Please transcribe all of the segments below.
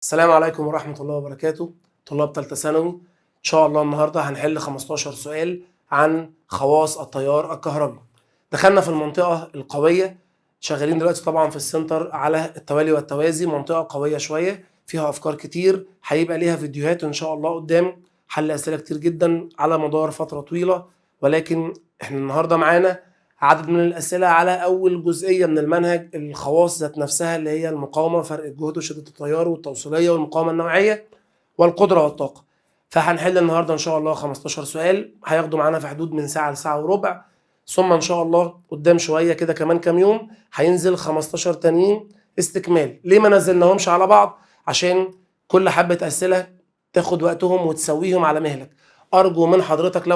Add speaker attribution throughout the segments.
Speaker 1: السلام عليكم ورحمة الله وبركاته. طلاب تالتة ثانوي، إن شاء الله النهاردة هنحل 15 سؤال عن خواص التيار الكهربي. دخلنا في المنطقة القوية، شغالين دلوقتي طبعا في السنتر على التوالي والتوازي، منطقة قوية شوية فيها أفكار كتير، هيبقى ليها فيديوهات إن شاء الله قدام، حل أسئلة كتير جدا على مدار فترة طويلة. ولكن إحنا النهاردة معانا عدد من الأسئلة على أول جزئية من المنهج، الخواص ذات نفسها اللي هي المقاومة، فرق الجهد وشدة التيار والتوصيلية والمقاومة النوعية والقدرة والطاقة. فهنحل النهاردة إن شاء الله 15 سؤال، هياخدوا معانا في حدود من ساعة لساعة وربع، ثم إن شاء الله قدام شوية كده كمان كام يوم هينزل 15 تانيين استكمال. ليه ما نزلناهمش على بعض؟ عشان كل حبة أسئلة تاخد وقتهم وتسويهم على مهلك. أرجو من حضرتك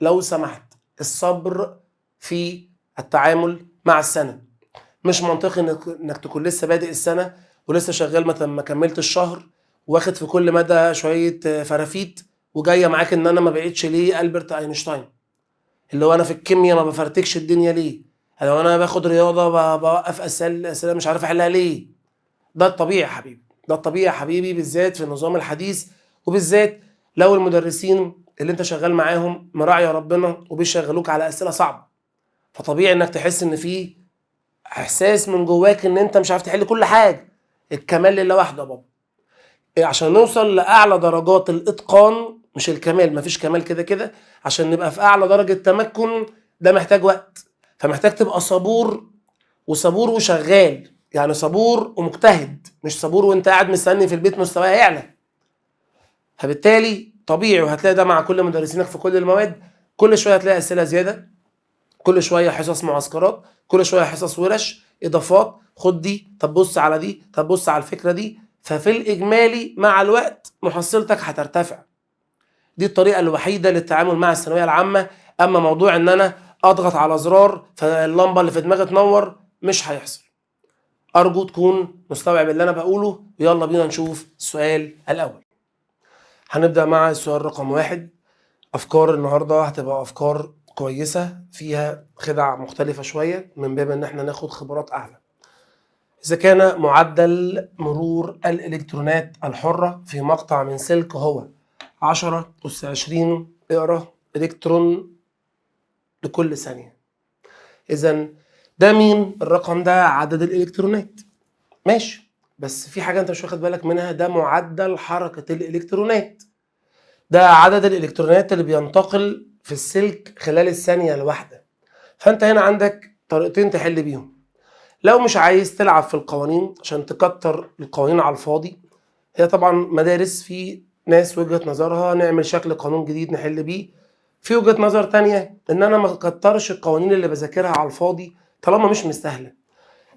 Speaker 1: لو سمحت الصبر في التعامل مع السنة. مش منطقي انك تكون لسه بادئ السنة ولسه شغال مثلا ما كملت الشهر، واخد في كل مدى شوية فرافيت، وجاية معاك ان انا ما بقيتش ليه ألبرت اينشتاين، اللي هو انا في الكيمياء ما بفرتكش الدنيا ليه، لو انا باخد رياضة بوقف أسئلة مش عارف احلها ليه. ده الطبيعي يا حبيبي، ده الطبيعي يا حبيبي، بالذات في النظام الحديث، وبالذات لو المدرسين اللي انت شغال معاهم مراعي ربنا وبيشغلوك على أسئلة صعبة، فطبيعي انك تحس ان في احساس من جواك ان انت مش عارف تحل كل حاجه. الكمال لله وحده يا بابا. عشان نوصل لاعلى درجات الاتقان، مش الكمال، مفيش كمال كده كده، عشان نبقى في اعلى درجه تمكن ده محتاج وقت. فمحتاج تبقى صبور وشغال، يعني صبور ومجتهد، مش صبور وانت قاعد مستني في البيت مستواه يعلى. فبالتالي طبيعي، وهتلاقي ده مع كل مدرسينك في كل المواد، كل شويه هتلاقي اسئله زياده، كل شويه حصص معسكرات، كل شويه حصص ورش اضافات، خد دي، طب بص على دي، طب بص على الفكره دي. ففي الاجمالي مع الوقت محصلتك هترتفع. دي الطريقه الوحيده للتعامل مع الثانويه العامه. اما موضوع ان انا اضغط على زرار فاللمبه اللي في دماغي تنور، مش هيحصل. ارجو تكون مستوعب اللي انا بقوله. يلا بينا نشوف السؤال الاول. هنبدا مع السؤال رقم 1. افكار النهارده هتبقى افكار كويسه، فيها خدع مختلفه شويه من باب ان احنا ناخد خبرات اعلى. اذا كان معدل مرور الالكترونات الحره في مقطع من سلك هو 10⁻20 اقرا الكترون لكل ثانيه، اذا ده مين؟ الرقم ده عدد الالكترونات، ماشي، بس في حاجه انت مش واخد بالك منها، ده معدل حركه الالكترونات، ده عدد الالكترونات اللي بينتقل في السلك خلال الثانيه الواحده. فانت هنا عندك طريقتين تحل بيهم. لو مش عايز تلعب في القوانين عشان تكتر القوانين على الفاضي، هي طبعا مدارس، في ناس وجهة نظرها نعمل شكل قانون جديد نحل بيه، في وجهة نظر تانية ان انا ما اكترش القوانين اللي بذاكرها على الفاضي طالما مش مستاهله.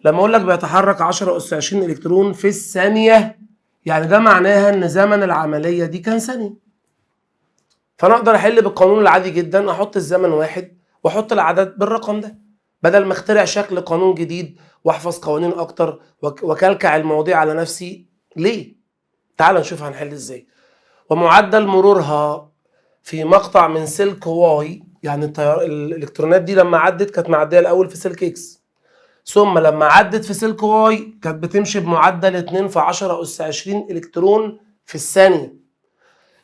Speaker 1: لما اقول لك بيتحرك 10⁻20 الكترون في الثانيه، يعني ده معناها ان زمن العمليه دي كان ثانيه. فانا اقدر احل بالقانون العادي جدا، احط الزمن 1 واحط العدد بالرقم ده، بدل ما اخترع شكل قانون جديد واحفظ قوانين اكتر وكلكع المواضيع على نفسي. ليه؟ تعال نشوف هنحل ازاي. ومعدل مرورها في مقطع من سلك واي، يعني الالكترونات دي لما عدت كانت معديه الاول في سلك اكس، ثم لما عدت في سلك واي كانت بتمشي بمعدل 2 في 10⁻20 الكترون في الثانيه.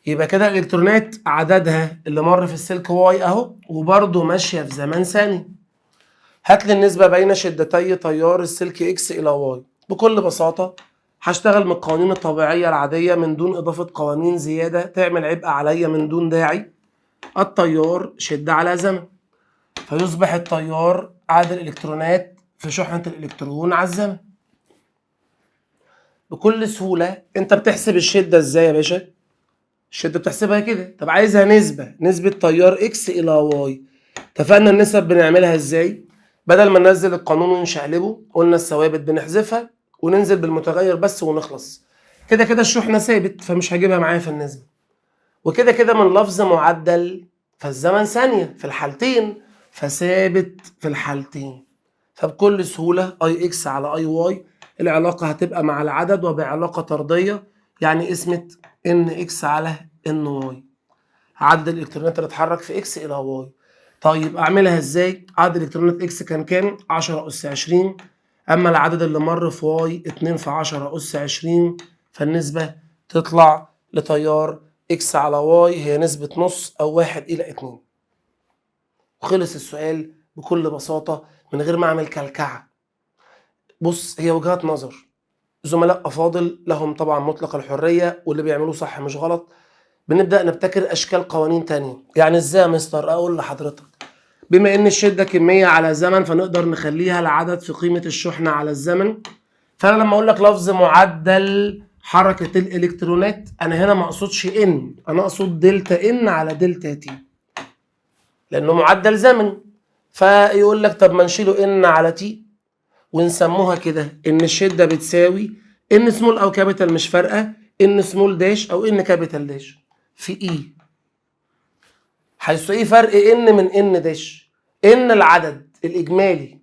Speaker 1: يبقى كده الالكترونات عددها اللي مر في السلك واي اهو، وبرده ماشيه في زمن ثاني. هات لي النسبه بين شدتي تيار السلك اكس الى واي. بكل بساطه هشتغل من القوانين الطبيعيه العاديه من دون اضافه قوانين زياده تعمل عبء عليا من دون داعي. التيار شده على زمن، فيصبح التيار عدد الالكترونات في شحنه الالكترون على الزمن. بكل سهوله. انت بتحسب الشده ازاي يا باشا؟ الشده بتحسبها كده. طب عايزها نسبه تيار اكس الى واي. اتفقنا النسب بنعملها ازاي؟ بدل ما ننزل القانون ونشقلبه، قلنا الثوابت بنحذفها وننزل بالمتغير بس ونخلص. كده كده الشحنه ثابت فمش هجيبها معايا في النسبه، وكده كده من لفظ معدل فالزمن ثانيه في الحالتين، فثابت في الحالتين. فبكل سهوله اي اكس على اي واي العلاقه هتبقى مع العدد وبعلاقه طرديه، يعني اسمت ان اكس على ان واي، عدد الالكترونات اللي اتحرك في اكس الى واي. طيب اعملها ازاي؟ عدد الالكترونات اكس كان كام؟ 10⁻20، اما العدد اللي مر في واي 2 في 10⁻20، فالنسبة تطلع لتيار اكس على واي هي نسبة نص او 1:2. وخلص السؤال بكل بساطة من غير ما اعمل كلكعة. بص، هي وجهات نظر، زملاء افاضل لهم طبعا مطلق الحرية واللي بيعملوه صح مش غلط. بنبدأ نبتكر اشكال قوانين تانية. يعني ازاي يا مستر؟ اقول لحضرتك، بما ان الشدة كمية على زمن فنقدر نخليها العدد في قيمة الشحنة على الزمن. فانا لما اقول لك لفظ معدل حركة الالكترونات، انا هنا ما اقصدش ان، انا اقصد دلتا ان على دلتا تي لانه معدل زمن. فيقول لك طب ما نشيله ان على تي ونسموها كده ان الشدة بتساوي ان سمول او كابيتال مش فارقة، ان سمول داش او ان كابيتال داش في اي، حيث ايه فرق ان من ان داش؟ ان العدد الاجمالي،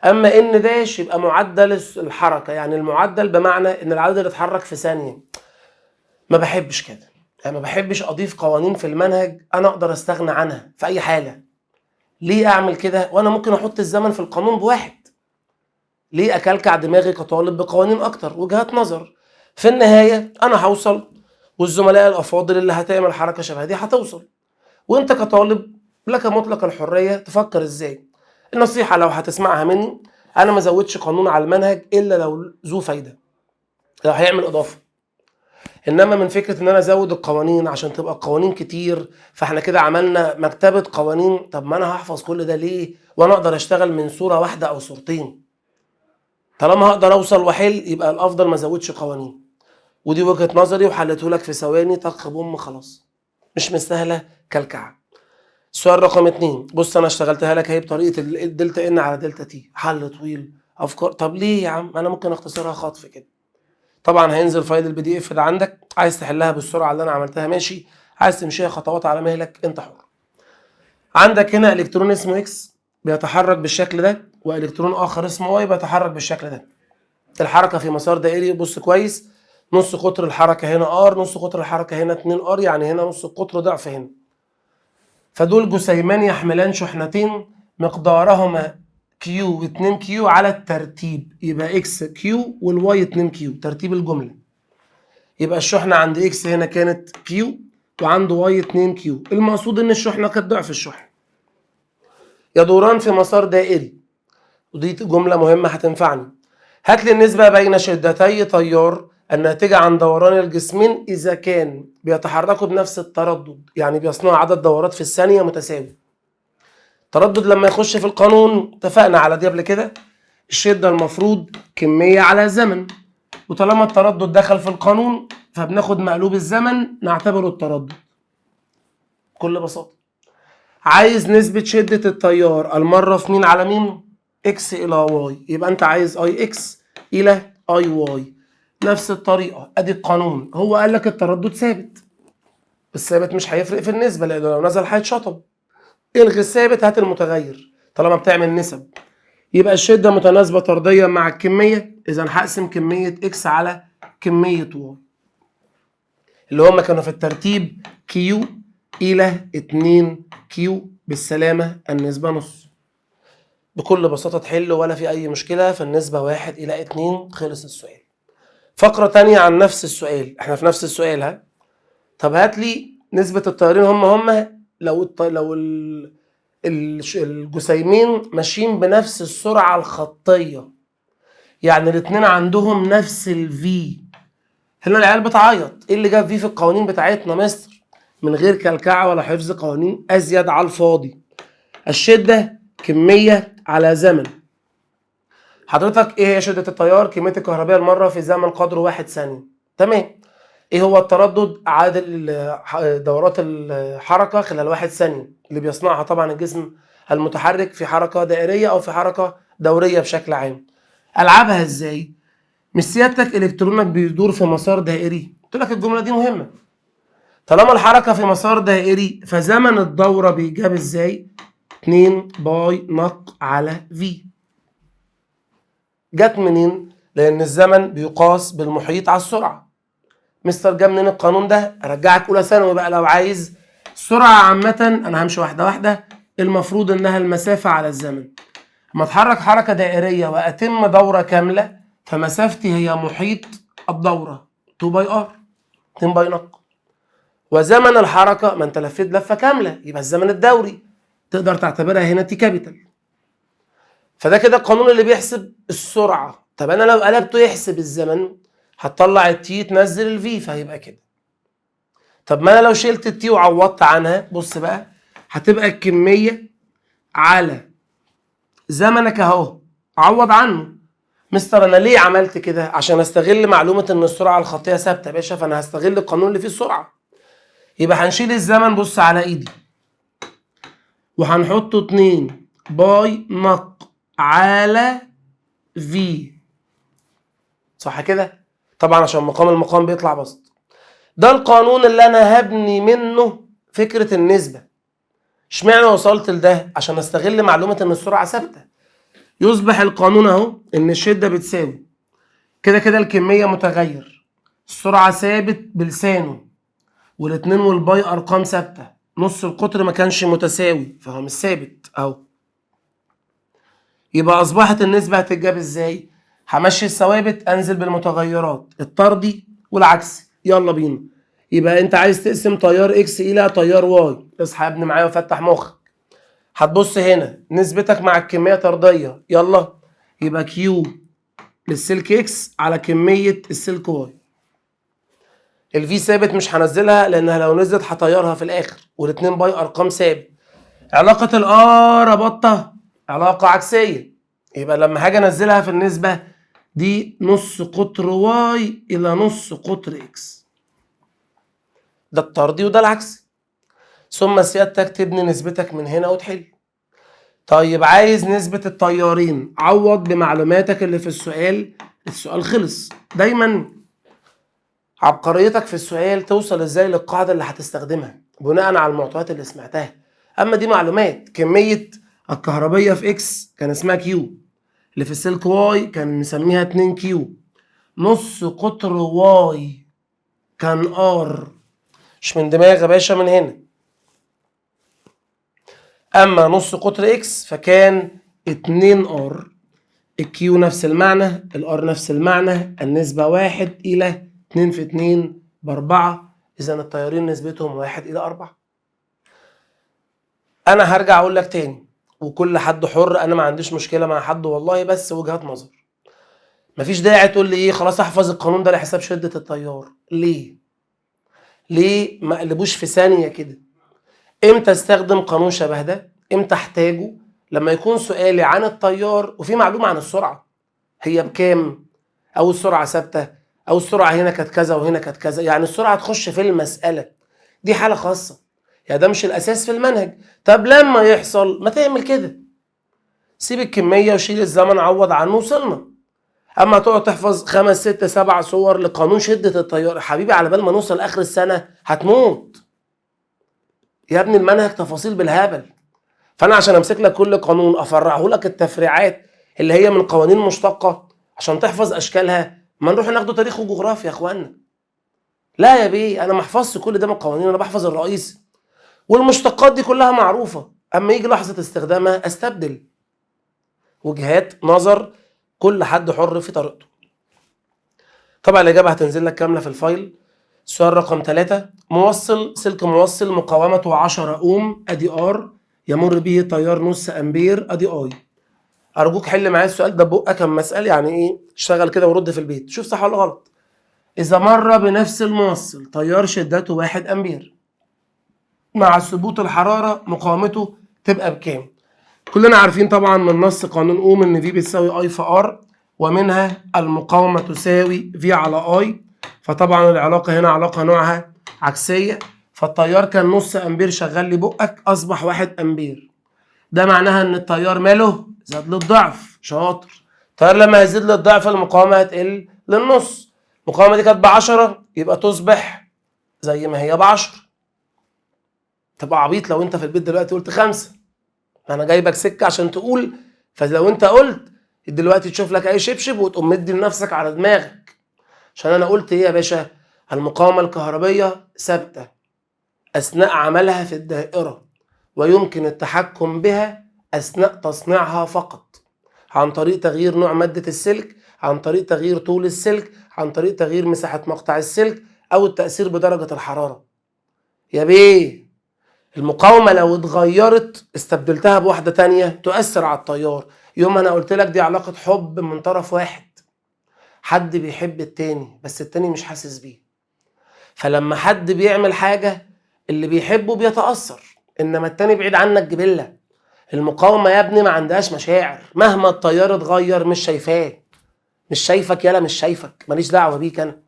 Speaker 1: اما ان داش يبقى معدل الحركه، يعني المعدل بمعنى ان العدد اللي اتحرك في ثانيه. ما بحبش كده، يعني ما بحبش اضيف قوانين في المنهج انا اقدر استغنى عنها في اي حاله. ليه اعمل كده وانا ممكن احط الزمن في القانون بواحد؟ ليه اكلكع دماغي كطالب بقوانين اكتر؟ وجهات نظر. في النهايه انا هوصل، والزملاء الافاضل اللي هتعمل حركه شبه دي هتوصل، وانت كطالب لك مطلق الحريه تفكر ازاي. النصيحه لو هتسمعها مني، انا ما زودش قانون على المنهج الا لو ذو فايده، لو هيعمل اضافه. انما من فكره ان انا ازود القوانين عشان تبقى قوانين كتير فاحنا كده عملنا مكتبه قوانين، طب ما انا هحفظ كل ده ليه وانا اقدر اشتغل من صوره واحده او صورتين؟ طالما هقدر اوصل واحل يبقى الافضل ما ازودش قوانين. ودي وجهه نظري وحلته لك في ثواني طخ بوم خلاص، مش مستاهله كلكعه. السؤال رقم 2، بص انا اشتغلتها لك اهي بطريقه الدلتا ان على دلتا تي، حل طويل افكار. طب ليه يا عم؟ انا ممكن اختصرها خطف كده. طبعا هينزل فايل البي دي اف ده عندك، عايز تحلها بالسرعه اللي انا عملتها ماشي، عايز تمشيها خطوات على مهلك انت حر. عندك هنا الكترون اسمه اكس بيتحرك بالشكل ده، والكترون اخر اسمه واي بيتحرك بالشكل ده. الحركه في مسار دائري، بص كويس، نص قطر الحركه هنا ار، نص قطر الحركه هنا 2 ار، يعني هنا نص القطر ضعف هنا. فدول جسيمان يحملان شحنتين مقدارهما كيو و2 كيو على الترتيب، يبقى اكس كيو والواي 2 كيو ترتيب الجمله. يبقى الشحنه عند اكس هنا كانت كيو وعنده واي 2 كيو، المقصود ان الشحنه كانت ضعف الشحنه. يدوران في مسار دائري، ودي جمله مهمه هتنفعني. هات لي النسبه بين شدتي تيار الناتجه عن دوران الجسمين اذا كان بيتحركوا بنفس التردد، يعني بيصنعوا عدد دورات في الثانيه متساوي. التردد لما يخش في القانون اتفقنا على دي قبل كده، الشده المفروض كميه على زمن، وطالما التردد دخل في القانون فبناخد مقلوب الزمن نعتبره التردد بكل بساطه. عايز نسبه شده التيار المره في مين على مين؟ اكس الى واي، يبقى انت عايز اي اكس الى اي واي. نفس الطريقه، ادي القانون، هو قال لك التردد ثابت، الثابت مش هيفرق في النسبه لانه لو نزل هيتشطب. الغي الثابت هات المتغير طالما بتعمل نسب. يبقى الشده متناسبه طرديا مع الكميه، اذا هقسم كميه اكس على كميه واي اللي هم كانوا في الترتيب كيو الى 2 كيو، بالسلامه النسبه نص. بكل بساطه تحل ولا في اي مشكله، فالنسبه 1:2. خلص السؤال. فقره تانية عن نفس السؤال، احنا في نفس السؤال ها. طب هات لي نسبه التيارين هم لو الجسيمين ماشيين بنفس السرعة الخطية، يعني الاتنين عندهم نفس الفي. هنا العيال بتعيط، ايه اللي جاب في القوانين بتاعتنا مستر؟ من غير كلكعة ولا حفظ قوانين ازيد على الفاضي. الشدة كمية على زمن. حضرتك ايه هي شدة التيار؟ كمية الكهربية المرة في زمن قدره 1 ثانية. تمام. ايه هو التردد؟ عدد دورات الحركة خلال 1 ثانية اللي بيصنعها طبعا الجسم المتحرك في حركة دائرية او في حركة دورية بشكل عام. العبها ازاي؟ مش سيادتك الكترونك بيدور في مسار دائري؟ قلت لك الجملة دي مهمة. طالما الحركة في مسار دائري فزمن الدورة بيجاب ازاي؟ 2 باي نق على في. جت منين؟ لان الزمن بيقاس بالمحيط على السرعة. مستر جاب منين القانون ده؟ ارجعك اولى ثانوي بقى لو عايز. السرعه عامه انا همشي واحده واحده، المفروض انها المسافه على الزمن. لما اتحرك حركه دائريه واتم دوره كامله فمسافتي هي محيط الدوره. 2 باي ار، 2 باي نق. وزمن الحركه، ما انت لفيت لفه كامله يبقى الزمن الدوري، تقدر تعتبرها هنا تي كابيتال. فده كده القانون اللي بيحسب السرعه. طب انا لو قلبته يحسب الزمن هتطلع التي تنزل الفي فهيبقى كده. طب ما انا لو شلت التي وعوضت عنها، بص بقى هتبقى الكميه على زمنك اهو، عوض عنه. مستر انا ليه عملت كده؟ عشان استغل معلومه ان السرعه الخطيه ثابته يا باشا، فانا هستغل القانون اللي فيه السرعه. يبقى هنشيل الزمن، بص على ايدي، وهنحطه 2 باي نق على في، صح كده؟ طبعا عشان المقام بيطلع بسط. ده القانون اللي انا هبني منه فكره النسبه. اشمعنى وصلت لده؟ عشان استغل معلومه ان السرعه ثابته. يصبح القانون اهو ان الشده بتساوي كده كده الكميه متغير، السرعه ثابت بلسانه، والاتنين والباي ارقام ثابته، نص القطر ما كانش متساوي فهو مش ثابت اهو. يبقى اصبحت النسبه هتتجاب ازاي؟ همشي الثوابت انزل بالمتغيرات الطردي والعكسي. يلا بينا. يبقى انت عايز تقسم تيار اكس الى تيار واي، اصحى يا ابني معايا وفتح مخك. هتبص هنا نسبتك مع الكميه طرديه، يلا يبقى كيو للسلك اكس على كميه السلك واي. الفي ثابت مش هنزلها لانها لو نزلت هطيرها في الاخر، والاتنين باي ارقام ثابت. علاقه الار ربطه علاقه عكسيه، يبقى لما هاجي انزلها في النسبه دي نص قطر واي الى نص قطر اكس، ده الطردي وده العكسي. ثم سيادتك تبني نسبتك من هنا وتحل. طيب عايز نسبة التيارين، عوض بمعلوماتك اللي في السؤال. السؤال خلص. دايما عبقريتك في السؤال توصل ازاي للقاعدة اللي هتستخدمها بناء على المعطيات اللي سمعتها. اما دي معلومات، كمية الكهربية في اكس كان اسمها كيو، اللي في السلك واي كان مسميها 2 كيو، نص قطر واي كان ار، مش من دماغ يا باشا من هنا. اما نص قطر اكس فكان 2 ار، الكيو نفس المعنى، الار نفس المعنى، النسبة 1 الى 2 في 2 ب4، اذا التيارين نسبتهم 1 الى 4. انا هرجع اقول لك تاني، وكل حد حر، انا ما عنديش مشكلة مع حد والله، بس وجهات نظر. مفيش داعي تقول لي ايه خلاص احفظ القانون ده لحساب شدة التيار. ليه ما قلبوش في ثانية كده؟ امتى استخدم قانون شبه ده؟ امتى احتاجه؟ لما يكون سؤالي عن التيار وفي معلومة عن السرعة، هي بكام؟ او السرعة ثابتة، او السرعة هنا كانت كذا وهنا كانت كذا، يعني السرعة تخش في المسألة دي حالة خاصة، يعني ده مش الاساس في المنهج. طب لما يحصل ما تعمل كده، سيب الكمية وشيل الزمن عوض عنه وصلنا. اما تقعد تحفظ 5 6 7 صور لقانون شدة التيار، حبيبي على بال ما نوصل اخر السنة هتموت يا ابني. المنهج تفاصيل بالهبل. فانا عشان امسك لك كل قانون افرعه لك التفريعات اللي هي من قوانين مشتقه عشان تحفظ اشكالها، ما نروح ناخده تاريخ وجغرافيا يا اخوانا. لا يا بيه، انا ما احفظش كل ده من القوانين، انا بحفظ الرئيسي والمشتقات دي كلها معروفه. اما يجي لحظه استخدامها استبدل. وجهات نظر، كل حد حر في طريقته. طبعا الاجابه هتنزل لك كامله في الفايل. السؤال رقم 3، موصل، سلك موصل مقاومته 10 اوم ادي ار، يمر به تيار نص امبير ادي اي. ارجوك حل معايا السؤال ده ببقك اما اسال، يعني ايه، اشتغل كده ورد في البيت شوف صح ولا غلط. اذا مر بنفس الموصل تيار شدته 1 امبير مع ثبوت الحراره، مقاومته تبقى بكام؟ كلنا عارفين طبعا من نص قانون اوم ان في بتساوي اي في ار، ومنها المقاومه تساوي في على اي، فطبعا العلاقه هنا علاقه نوعها عكسيه. فالتيار كان نص امبير شغال لي بقك اصبح 1 امبير، ده معناها ان التيار ماله زاد للضعف. شاطر. التيار لما يزيد للضعف المقاومه هتقل للنص. المقاومه دي كانت ب10 يبقى تصبح زي ما هي ب10. تبقى عبيط لو انت في البيت دلوقتي قلت 5، انا جايبك سكه عشان تقول. فلو انت قلت دلوقتي تشوف لك اي شبشب وتقوم مدي لنفسك على دماغك، عشان انا قلت ايه يا باشا؟ المقاومه الكهربيه ثابته اثناء عملها في الدائره، ويمكن التحكم بها اثناء تصنيعها فقط عن طريق تغيير نوع ماده السلك عن طريق تغيير طول السلك، عن طريق تغيير مساحة مقطع السلك، أو التأثير بدرجة الحرارة. يا بيه المقاومة لو اتغيرت استبدلتها بواحدة تانية تؤثر على التيار. يوم أنا قلت لك دي علاقة حب من طرف واحد، حد بيحب التاني بس التاني مش حاسس بيه. فلما حد بيعمل حاجة اللي بيحبه بيتأثر، إنما التاني بعيد عنك جبلة. المقاومة يا ابني ما عندهاش مشاعر، مهما التيار اتغير مش شايفاه، مش شايفك، يالا مش شايفك، ماليش دعوة بيك أنا.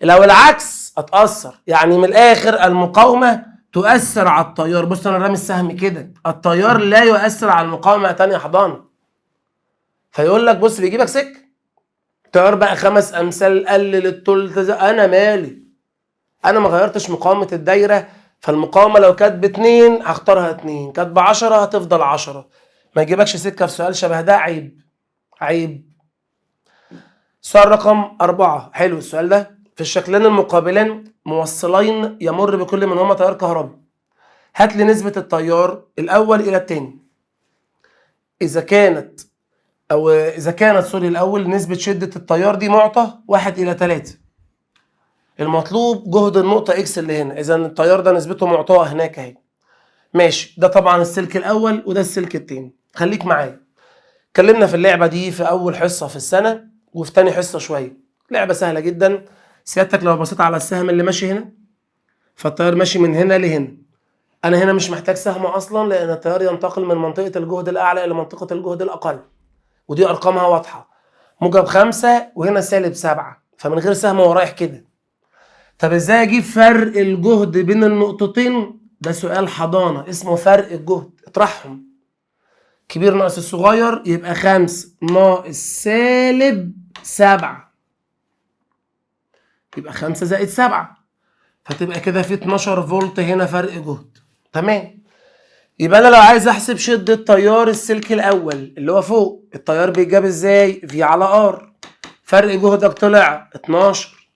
Speaker 1: لو العكس اتأثر. يعني من الآخر المقاومة تؤثر على التيار. بص أنا رامي السهم كده، التيار لا يؤثر على المقاومة تانية حضانة. فيقول لك بص بيجيبك سكة، التيار بقى 5 أمثال، قلل التلت، أنا مالي، أنا ما غيرتش مقاومة الدايرة. فالمقاومة لو كانت ب2 هختارها 2، كانت ب10 هتفضل 10. ما يجيبكش سكة في سؤال شبه ده، عيب عيب. سؤال رقم 4 حلو السؤال ده. في الشكلين المقابلين موصلين يمر بكل منهما تيار كهربي، هات لي نسبة التيار الأول إلى الثاني. إذا كانت الأول نسبة شدة التيار دي معطى 1:3. المطلوب جهد النقطة إكس اللي هنا، إذا التيار ده نسبته معطاة هناك أهي. ماشي، ده طبعا السلك الأول وده السلك التاني. خليك معايا، اتكلمنا في اللعبة دي في أول حصة في السنة وفي تاني حصة شوية. لعبة سهلة جدا. سيادتك لو بصيت على السهم اللي ماشي هنا، فالتيار ماشي من هنا لهنا. أنا هنا مش محتاج سهم أصلا، لأن التيار ينتقل من منطقة الجهد الأعلى إلى منطقة الجهد الأقل، ودي أرقامها واضحة، موجب 5 وهنا -7، فمن غير سهم هو رايح كده. طب إزاي أجيب فرق الجهد بين النقطتين؟ ده سؤال حضانة اسمه فرق الجهد، اطرحهم. كبير ناقص الصغير يبقى 5 ناقص -7، يبقى 5 زائد 7، فتبقى كده في 12 فولت هنا فرق جهد. تمام. يبقى انا لو عايز احسب شدة تيار السلك الاول اللي هو فوق، التيار بيتجاب ازاي؟ في على ار. فرق جهدك طلع 12،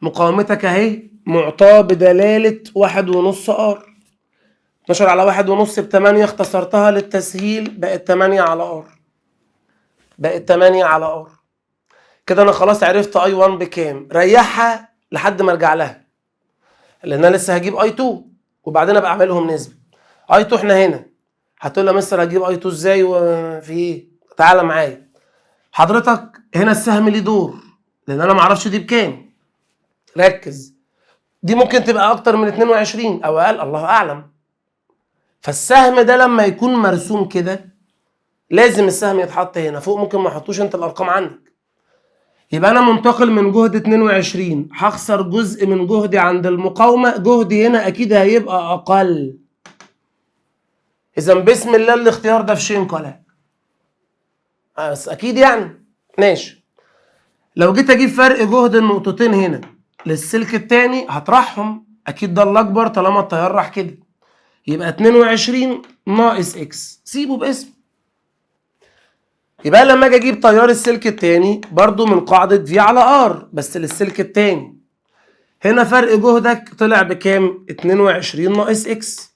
Speaker 1: مقاومتك اهي معطاه بدلالة 1.5 ار. 12 على 1.5 ب8، اختصرتها للتسهيل بقت 8 على ار، بقت 8 على ار. كده انا خلاص عرفت اي 1 بكام. ريحها لحد ما ارجع لها، لان انا لسه هجيب اي 2 وبعدين ابقى اعملهم نسبه. اي 2 احنا هنا، هتقول لي يا مستر هجيب اي 2 ازاي وفي ايه؟ تعالى معايا حضرتك، هنا السهم ليه دور لان انا ما اعرفش دي بكام. ركز، دي ممكن تبقى اكتر من 22 او اقل، الله اعلم. فالسهم ده لما يكون مرسوم كده لازم السهم يتحط هنا فوق، ممكن ما احطوش، انت الارقام عندك. يبقى انا منتقل من جهد 22، هخسر جزء من جهدي عند المقاومه، جهدي هنا اكيد هيبقى اقل. اذا بسم الله الاختيار ده في شنقله، بس اكيد يعني. ماشي، لو جيت اجيب فرق جهد النقطتين هنا للسلك التاني هطرحهم، اكيد ده الاكبر طالما التيار راح كده، يبقى 22 ناقص اكس، سيبه باسم. يبقى لما اجي اجيب تيار السلك التاني برضو من قاعده في على ار بس للسلك التاني، هنا فرق جهدك طلع بكام؟ 22 ناقص اكس.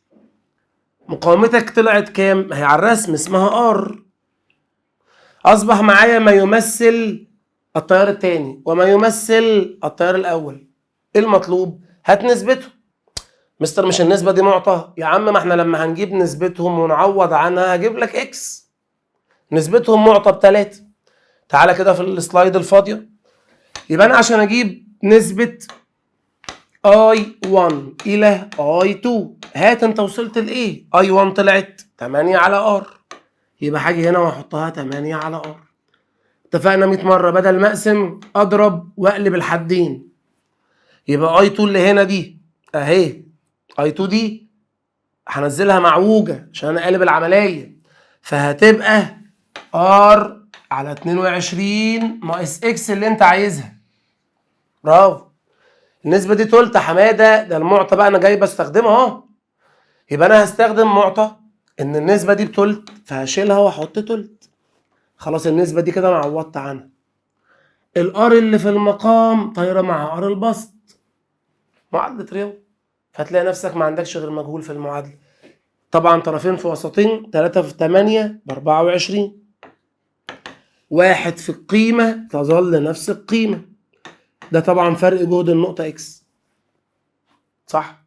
Speaker 1: مقاومتك طلعت كام؟ هي على الرسم اسمها ار. اصبح معايا ما يمثل التيار الثاني وما يمثل التيار الاول. ايه المطلوب؟ هات نسبته. مستر مش النسبه دي معطى يا عم؟ ما احنا لما هنجيب نسبتهم ونعوض عنها هجيب لك اكس. نسبتهم معطى ب3. تعالى كده في السلايد الفاضيه. يبقى انا عشان اجيب نسبه I1 الى I2، هات انت وصلت لايه؟ I1 طلعت 8 على R، يبقى حاجه هنا واحطها 8 على R. اتفقنا 100 مره بدل ما اقسم اضرب واقلب الحدين. يبقى I2 اللي هنا دي اهي، I2 دي هنزلها معوجه عشان انا قالب العمليه، فهتبقى R على 22 ناقص X اللي انت عايزها. برافو. النسبة دي تلت يا حمادة، ده المعطى بقى أنا جاي بستخدمه أهو. يبقى أنا هستخدم معطى إن النسبة دي بتلت، فهشيلها وأحط تلت. خلاص النسبة دي كده أنا عوضت عنها. الآر اللي في المقام طايرة مع آر البسط، معادلة رياضة، فتلاقي نفسك ما عندكش غير مجهول في المعادلة. طبعا طرفين في وسطين، 3 في 8 ب24. واحد في القيمة تظل نفس القيمة. ده طبعا فرق جهد النقطة اكس، صح؟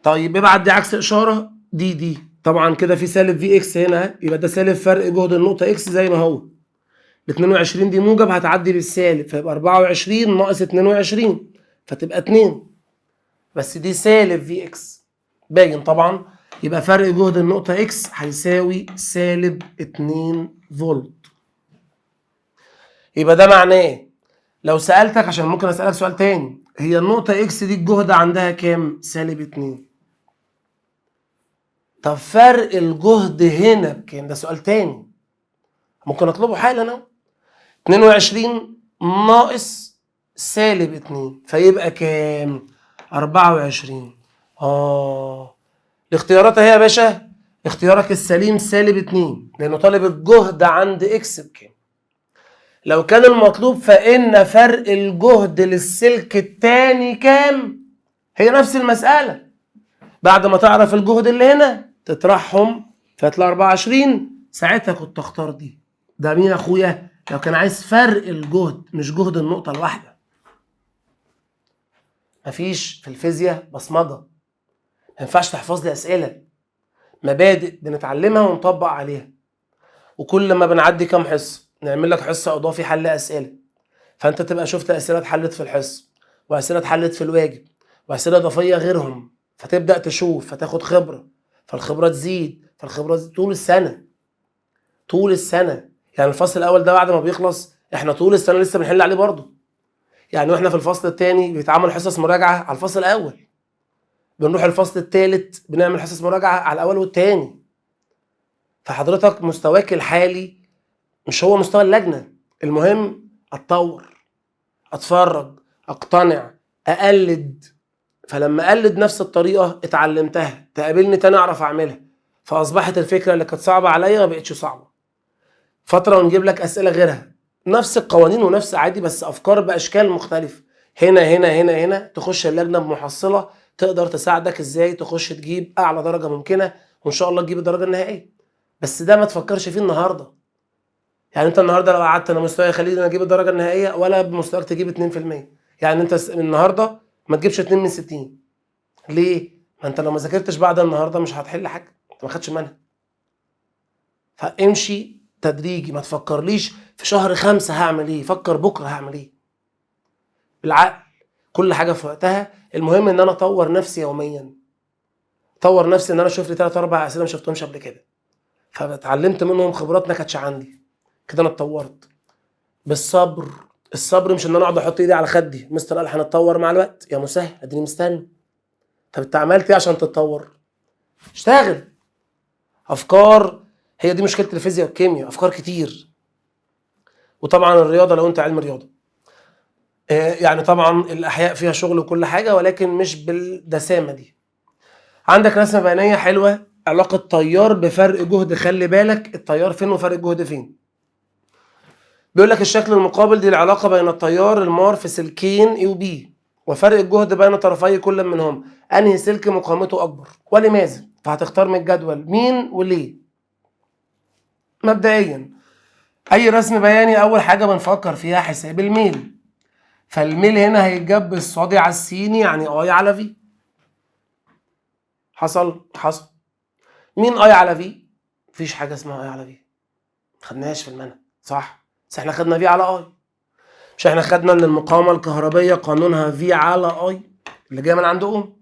Speaker 1: طيب ابعت دي عكس اشارة دي طبعا كده في سالب في اكس هنا، يبقى ده سالب فرق جهد النقطة اكس زي ما هو. ال 22 دي موجب هتعدي بالسالب، فيبقى 24 ناقص 22 فتبقى 2، بس دي سالب في اكس باين طبعا. يبقى فرق جهد النقطة اكس هيساوي سالب 2 فولت. يبقى ده معناه لو سألتك، عشان ممكن اسألك سؤال تاني، هي النقطة اكس دي الجهد عندها كام؟ سالب 2. طب فرق الجهد هنا بكام؟ ده سؤال تاني ممكن اطلبه حالا اهو. 22 ناقص سالب 2 فيبقى كام؟ 24. الاختيارات اهي يا باشا، اختيارك السليم سالب 2 لانه طالب الجهد عند اكس بكام. لو كان المطلوب فان فرق الجهد للسلك الثاني كام، هي نفس المسألة، بعد ما تعرف الجهد اللي هنا تطرحهم فيطلع 24، ساعتها كنت اختار دي. ده مين يا اخويا؟ لو كان عايز فرق الجهد مش جهد النقطة الواحدة. مفيش في الفيزياء بصمجة، ما ينفعش تحفظ لي أسئلة، مبادئ بنتعلمها ونطبق عليها. وكل ما بنعدي كام حصة نعمل لك حصة إضافي حل أسئلة، فأنت تبقى شفت أسئلة اتحلت في الحصة وأسئلة اتحلت في الواجب وأسئلة إضافية غيرهم، فتبدأ تشوف فتاخد خبرة، فالخبرة تزيد، فالخبرة تزيد طول السنة. طول السنة يعني الفصل الأول ده بعد ما بيخلص احنا طول السنة لسه بنحل عليه برضه. يعني واحنا في الفصل الثاني بيتعمل حصص مراجعة على الفصل الأول، بنروح الفصل الثالث بنعمل حصص مراجعة على الأول والثاني. فحضرتك مستواك الحالي مش هو مستوى اللجنة، المهم اتطور، اتفرج، اقتنع، اقلد. فلما اقلد نفس الطريقة اتعلمتها، تقابلني تاني اعرف اعملها، فاصبحت الفكرة اللي كانت صعبة عليا ما بقتش صعبة. فترة ونجيب لك اسئلة غيرها، نفس القوانين ونفس عادي بس افكار باشكال مختلفة. هنا تخش اللجنة بمحصلة تقدر تساعدك ازاي تخش تجيب اعلى درجة ممكنة، وان شاء الله تجيب الدرجة النهائية. بس ده ما تفكرش فيه النهارده. يعني انت النهارده لو قعدت انا مستواي يخليني اجيب الدرجه النهائيه، ولا بمستواك تجيب 2%. يعني انت النهارده ما تجيبش 2 من 60. ليه؟ ما انت لو ما ذاكرتش بعد النهارده مش هتحل حاجه، انت ما خدتش منها. فامشي تدريجي، ما تفكرليش في شهر 5 هعمل ايه، فكر بكره هعمل ايه. بالعقل، كل حاجه في وقتها. المهم ان انا اطور نفسي يوميا، اطور نفسي ان انا اشوف لي 3 4 اسئله ما شفتهمش قبل كده، فاتعلمت منهم خبرات ما كانتش عندي، كده انا اتطورت. بالصبر. الصبر مش ان انا اقعد احط ايدي على خدي، مستر قال هنتطور مع الوقت، يا مسهل اديني مستني. طب انت عملت ايه عشان تتطور؟ اشتغل. افكار، هي دي مشكله الفيزياء والكيمياء، افكار كتير. وطبعا الرياضه لو انت علم رياضه، يعني طبعا الاحياء فيها شغل وكل حاجه، ولكن مش بالدسامه دي. عندك رسمه بيانيه حلوه، علاقه تيار بفرق جهد، خلي بالك التيار فين وفرق الجهد فين. بيقول لك الشكل المقابل دي العلاقة بين التيار المار في سلكين A و B، وفرق الجهد بين طرفي كل منهم، أنهي سلك مقاومته أكبر ولماذا؟ فهتختار من الجدول مين وليه. مبدئيا أي رسم بياني أول حاجة بنفكر فيها حساب الميل، فالميل هنا هيتجاب بالصادي على السيني، يعني I على V. حصل؟ مين I على V؟ مفيش حاجة اسمها I على V، مخدناهاش في المنهج، صح؟ بس احنا خدنا V على I. مش احنا خدنا ان المقاومه الكهربيه قانونها في على اي اللي جايه من عند اوم؟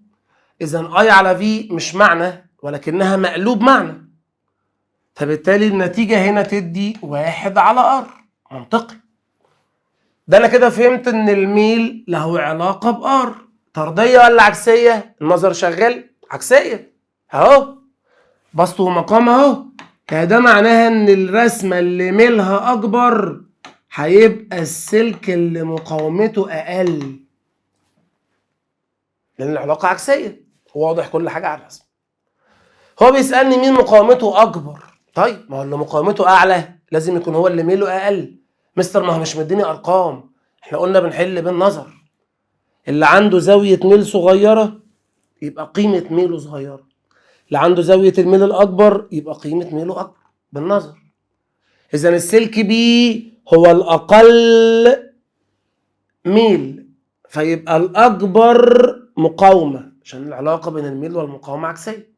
Speaker 1: اذا اي على في مش معنى ولكنها مقلوب معنى، فبالتالي النتيجه هنا تدي 1 على ار. منطقي. ده انا كده فهمت ان الميل له علاقه بار، طرديه ولا عكسيه؟ النظر شغال عكسيه اهو، بسط ومقام اهو. ده معناها ان الرسمه اللي ميلها اكبر هيبقى السلك اللي مقاومته اقل، لان العلاقه عكسيه. واضح كل حاجه على الرسم. هو بيسالني مين مقاومته اكبر، طيب ما هو اللي مقاومته اعلى لازم يكون هو اللي ميله اقل. مستر ما هو مش مديني ارقام، احنا قلنا بنحل بالنظر. اللي عنده زاويه ميل صغيره يبقى قيمه ميله صغيره، اللي عنده زاويه الميل الاكبر يبقى قيمه ميله اكبر بالنظر. اذا السلك بي هو الاقل ميل، فيبقى الاكبر مقاومه عشان العلاقه بين الميل والمقاومه عكسيه.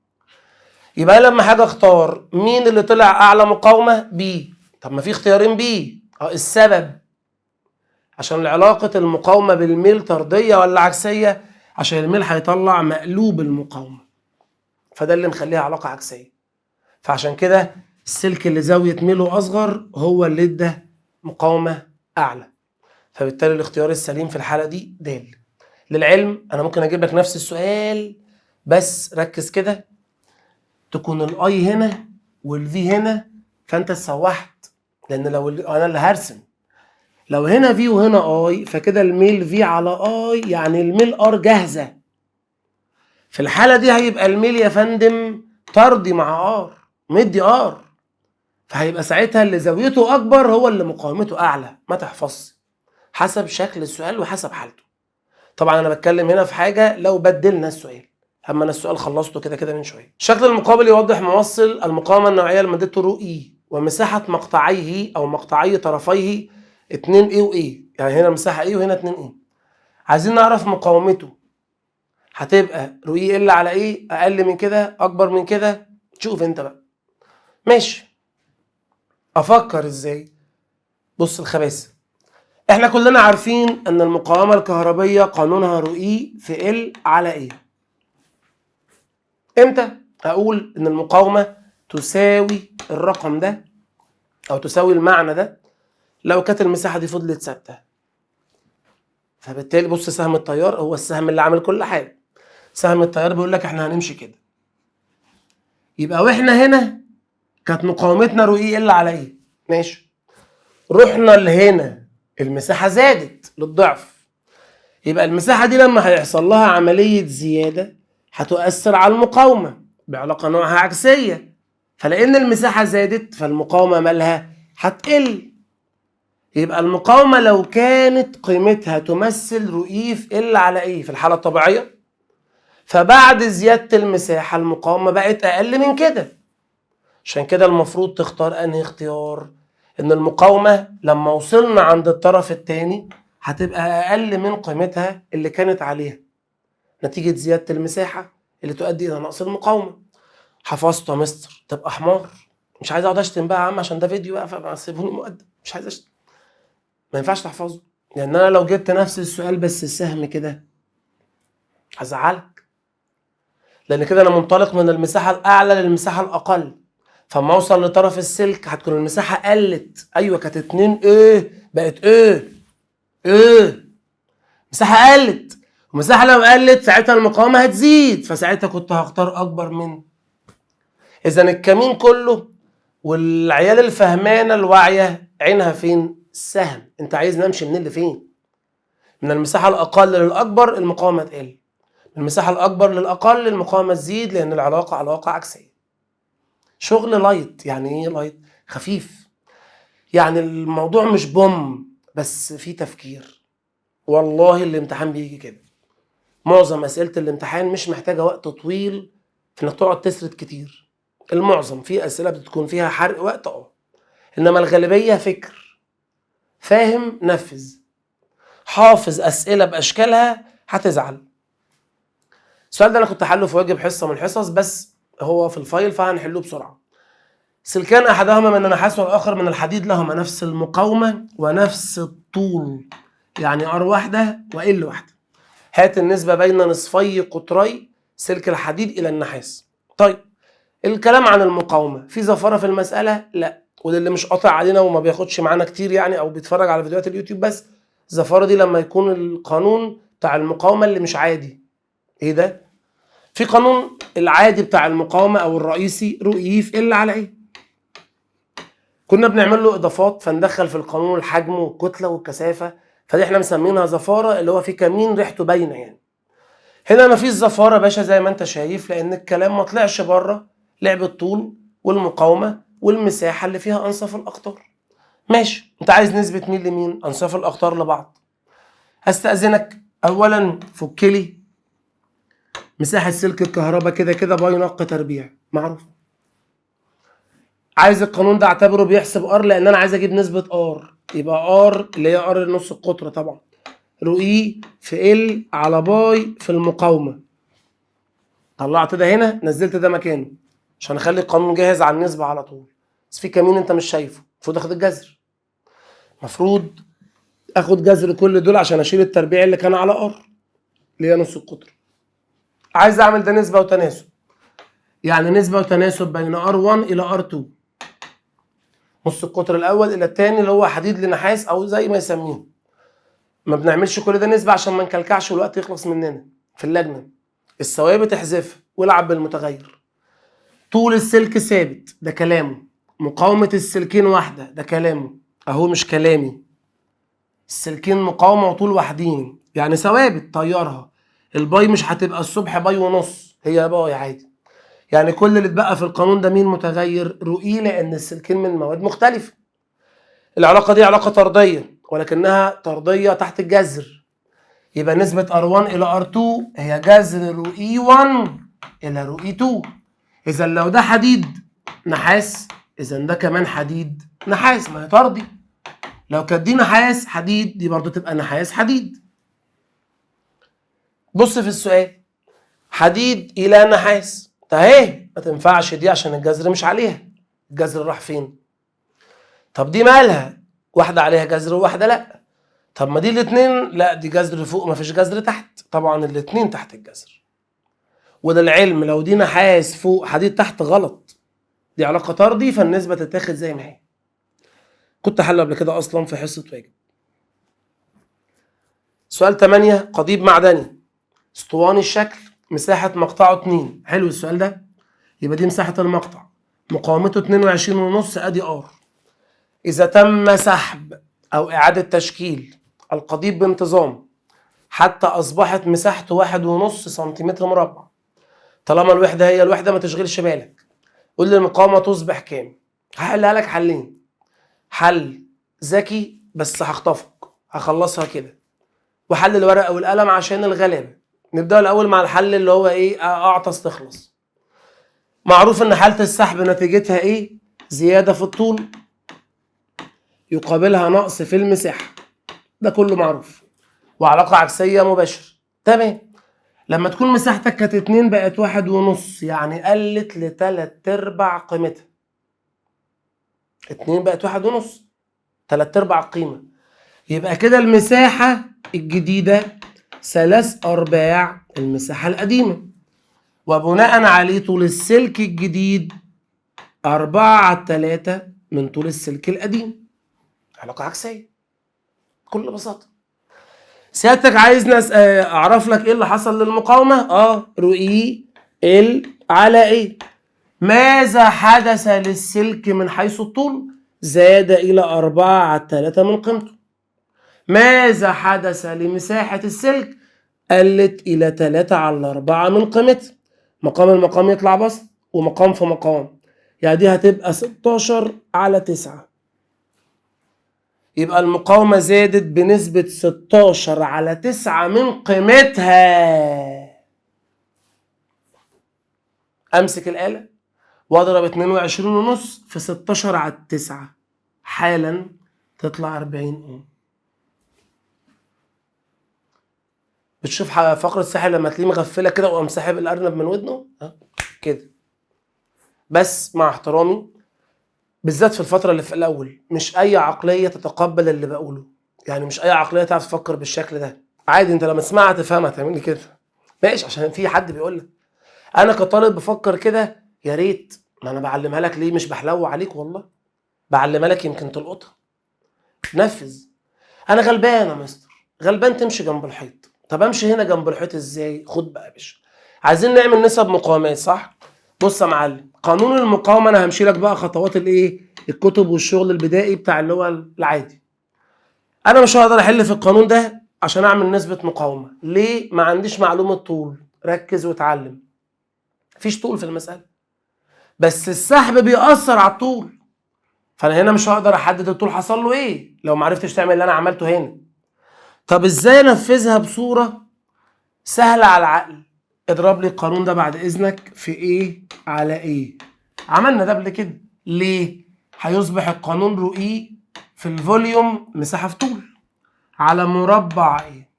Speaker 1: يبقى لما حاجه اختار مين اللي طلع اعلى مقاومه؟ بي. طب ما في اختيارين بي، السبب عشان علاقه المقاومه بالميل طرديه ولا عكسيه؟ عشان الميل هيطلع مقلوب المقاومه، فده اللي مخليها علاقه عكسيه. فعشان كده السلك اللي زاويه ميله اصغر هو اللي ادى مقاومه اعلى. فبالتالي الاختيار السليم في الحاله دي د. للعلم انا ممكن اجيب لك نفس السؤال بس ركز كده، تكون الاي هنا والفي هنا فانت اتسوحت، لان لو انا اللي هرسم لو هنا في وهنا اي فكده الميل في على اي، يعني الميل ار جاهزه. في الحاله دي هيبقى الميل يا فندم طردي مع ار مدي ار، فهيبقى ساعتها اللي زاويته اكبر هو اللي مقاومته اعلى. ما تحفظش حسب شكل السؤال وحسب حالته. طبعا انا بتكلم هنا في حاجه لو بدلنا السؤال، اما انا السؤال خلصته كده كده من شويه. الشكل المقابل يوضح موصل المقاومه النوعيه لمادته رو اي ومساحه مقطعيه او مقطعي طرفيه 2 اي واي، يعني هنا مساحه اي وهنا 2 اي. عايزين نعرف مقاومته هتبقى رو اي ال على ايه، اقل من كده اكبر من كده، شوف انت بقى. ماشي، افكر ازاي؟ بص الخباثه، احنا كلنا عارفين ان المقاومه الكهربيه قانونها رو اي في ال على ايه. امتى اقول ان المقاومه تساوي الرقم ده او تساوي المعنى ده؟ لو كانت المساحه دي فضلت ثابته. فبالتالي بص، سهم التيار هو السهم اللي عامل كل حاجه. سهم التيار بيقول لك احنا هنمشي كده، يبقى واحنا هنا كانت مقاومتنا رو اي ال على ايه. ماشي، رحنا لهنا المساحه زادت للضعف، يبقى المساحه دي لما هيحصل لها عمليه زياده هتؤثر على المقاومه بعلاقه نوعها عكسيه، فلان المساحه زادت فالمقاومه مالها هتقل. يبقى المقاومه لو كانت قيمتها تمثل رو اي في ال على ايه في الحاله الطبيعيه، فبعد زياده المساحه المقاومه بقت اقل من كده. عشان كده المفروض تختار انهي اختيار؟ ان المقاومه لما وصلنا عند الطرف الثاني هتبقى اقل من قيمتها اللي كانت عليها نتيجه زياده المساحه اللي تؤدي الى نقص المقاومه. حفظته يا مستر؟ تبقى حمار. مش عايز اقعد اشتم بقى يا عم عشان ده فيديو بقى، فسيبوني مؤدب. مش عايز اشتم، ما ينفعش تحفظه، لان انا لو جبت نفس السؤال بس السهم كده هزعلك، لان كده انا منطلق من المساحه الاعلى للمساحه الاقل. فما اوصل لطرف السلك هتكون المساحه قلت. ايوه كانت 2 ايه بقت ايه مساحه قلت، المساحه لو قلت ساعتها المقاومه هتزيد، فساعتها كنت هختار اكبر منه. اذا الكمين كله والعيال الفهمانه الواعيه عينها فين؟ السهم. انت عايز نمشي منين لفين؟ من المساحه الاقل للاكبر المقاومه تقل، من المساحه الاكبر للاقل المقاومه تزيد، لان العلاقه علاقه عكسيه. شغل لايت. يعني ايه لايت؟ خفيف. يعني الموضوع مش بوم بس في تفكير. والله الامتحان بيجي كده، معظم اسئله الامتحان مش محتاجه وقت طويل في انك تقعد تسرد كتير. المعظم في اسئله بتكون فيها حرق وقت انما الغالبيه فكر، فاهم نفذ، حافظ اسئله باشكالها. هتزعل. السؤال ده انا كنت حله في واجب حصه من الحصص بس هو في الفايل فهنحله بسرعه. سلكان احدهما من النحاس والاخر من الحديد لهما نفس المقاومه ونفس الطول، يعني ار واحده وال واحده. هات النسبه بين نصفي قطري سلك الحديد الى النحاس. طيب الكلام عن المقاومه في زفاره في المساله؟ لا. وده اللي مش قاطع علينا وما بياخدش معانا كتير يعني، او بيتفرج على فيديوهات اليوتيوب بس. الزفاره دي لما يكون القانون بتاع المقاومه اللي مش عادي. ايه ده؟ في قانون العادي بتاع المقاومه او الرئيسي رو اي في ال على ايه. كنا بنعمل له اضافات فندخل في القانون الحجم والكتله والكثافه، فدي احنا مسمينها زفاره، اللي هو في كمين ريحته باينه يعني. هنا مفيش زفاره يا باشا زي ما انت شايف، لان الكلام ما طلعش بره لعب الطول والمقاومه والمساحه اللي فيها انصاف الاقطار. ماشي، انت عايز نسبه مين لمين؟ انصاف الاقطار لبعض. هستأذنك اولا فك لي مساحه سلك الكهرباء كده كده باي نق تربيع معروف. عايز القانون ده اعتبره بيحسب ار، لان انا عايز اجيب نسبه ار، يبقى ار اللي هي ار نص القطر طبعا رو اي في ال على باي في المقاومه. طلعت ده هنا، نزلت ده مكانه عشان اخلي القانون جاهز على النسبه على طول. بس في كمين انت مش شايفه، المفروض اخد الجذر، المفروض اخد جذر كل دول عشان اشيل التربيع اللي كان على ار اللي هي نص القطر. عايز اعمل ده نسبه وتناسب، يعني نسبه وتناسب بين ار1 الى ار2، نص القطر الاول الى الثاني اللي هو حديد لنحاس او زي ما يسميه. ما بنعملش كل ده نسبه عشان ما نكلكعش والوقت يخلص مننا في اللجنه. الثوابت احذفها والعب بالمتغير. طول السلك ثابت ده كلامه، مقاومه السلكين واحده ده كلامه، اهو مش كلامي. السلكين مقاومه وطول واحدين يعني ثوابت طيرها. الباي مش هتبقى الصبح باي ونص، هي باي عادي. يعني كل اللي اتبقى في القانون ده مين متغير؟ رو اي، لان السلكين من مواد مختلفه. العلاقه دي علاقه طرديه ولكنها طرديه تحت الجذر، يبقى نسبه ار1 الى ار2 هي جذر رو اي1 الى رو اي2. اذا لو ده حديد نحاس، اذا ده كمان حديد نحاس، ما هي طردي. لو كانت دي نحاس حديد، دي برضو تبقى نحاس حديد. بص في السؤال، حديد الى نحاس، اهي ما تنفعش دي عشان الجذر مش عليها. الجذر راح فين؟ طب دي مالها؟ واحده عليها جذر وواحده لا. طب ما دي الاثنين لا، دي جذر فوق ما فيش جذر تحت، طبعا الاثنين تحت الجذر. وده العلم، لو دي نحاس فوق حديد تحت غلط، دي علاقه طردي، فالنسبه تتاخد زي ما هي. كنت حله قبل كده اصلا في حصه واجب. سؤال 8، قضيب معدني اسطواني الشكل، مساحه مقطعه 2. حلو السؤال ده. يبقى دي مساحه المقطع، مقاومته 22.5 ادي ار. اذا تم سحب او اعاده تشكيل القضيب بانتظام حتى اصبحت مساحته 1.5 سنتيمتر مربع، طالما الوحده هي الوحده ما تشغلش بالك، قول لي المقاومه تصبح كام. هحلها لك حلين، حل ذكي بس هخطفك، هخلصها كده، وحل الورقه والقلم عشان الغلابه. نبدا الاول مع الحل اللي هو ايه، اعطس تخلص. معروف ان حاله السحب نتيجتها ايه؟ زياده في الطول يقابلها نقص في المساحه، ده كله معروف، وعلاقه عكسيه مباشره. تمام. لما تكون مساحتك كانت 2 بقت 1.5، يعني قلت ل3/4 قيمتها. 2 بقت 1.5، 3/4 قيمه. يبقى كده المساحه الجديده 3/4 المساحه القديمه، وبناء عليه طول السلك الجديد 4/3 من طول السلك القديم. علاقه عكسيه بكل بساطه. سيادتك عايزني اعرف لك ايه اللي حصل للمقاومه؟ رو اي ال على ايه. ماذا حدث للسلك من حيث الطول؟ زاد الى 4/3 من قيمته. ماذا حدث لمساحه السلك؟ قلت الى 3/4 من قيمتها. مقام المقام يطلع بسط، ومقام في مقام، يعني دي هتبقى 16/9. يبقى المقاومة زادت بنسبة 16/9 من قيمتها. أمسك الآلة وأضرب 22.5 في 16/9 حالا تطلع 40 أوم. بتشوف فقرة الساحل لما تلاقيه مغفلة كده وقام ساحب الأرنب من ودنه كده. بس مع احترامي، بالذات في الفترة اللي في الأول، مش أي عقلية تتقبل اللي بقوله، يعني مش أي عقلية تعرف تفكر بالشكل ده. عادي أنت لما تسمعها تفهمها تعمل لي كده ماشي، عشان في حد بيقول لك. أنا كطالب بفكر كده، يا ريت، ما أنا بعلمها لك ليه؟ مش بحلو عليك والله، بعلمها لك يمكن تلقطها. نفذ. أنا غلبان يا مستر، غلبان تمشي جنب الحيط. طب أمشي هنا جنب الحيط إزاي؟ خد بقى يا باشا، عايزين نعمل نسب مقاومات صح؟ بص يا معلم، قانون المقاومه انا همشي لك بقى خطوات الايه، الكتب والشغل البدائي بتاع اللي هو العادي. انا مش هقدر احل في القانون ده عشان اعمل نسبه مقاومه. ليه؟ ما عنديش معلومه طول. ركز واتعلم، مفيش طول في المساله، بس السحب بيأثر على الطول، فانا هنا مش هقدر احدد الطول حصل له ايه لو ما عرفتش تعمل اللي انا عملته هنا. طب ازاي انفذها بصوره سهله على العقل؟ اضرب لي القانون ده بعد اذنك في ايه على ايه. عملنا ده قبل كده، ليه؟ هيصبح القانون رو اي في الفوليوم مساحة في طول على مربع ايه.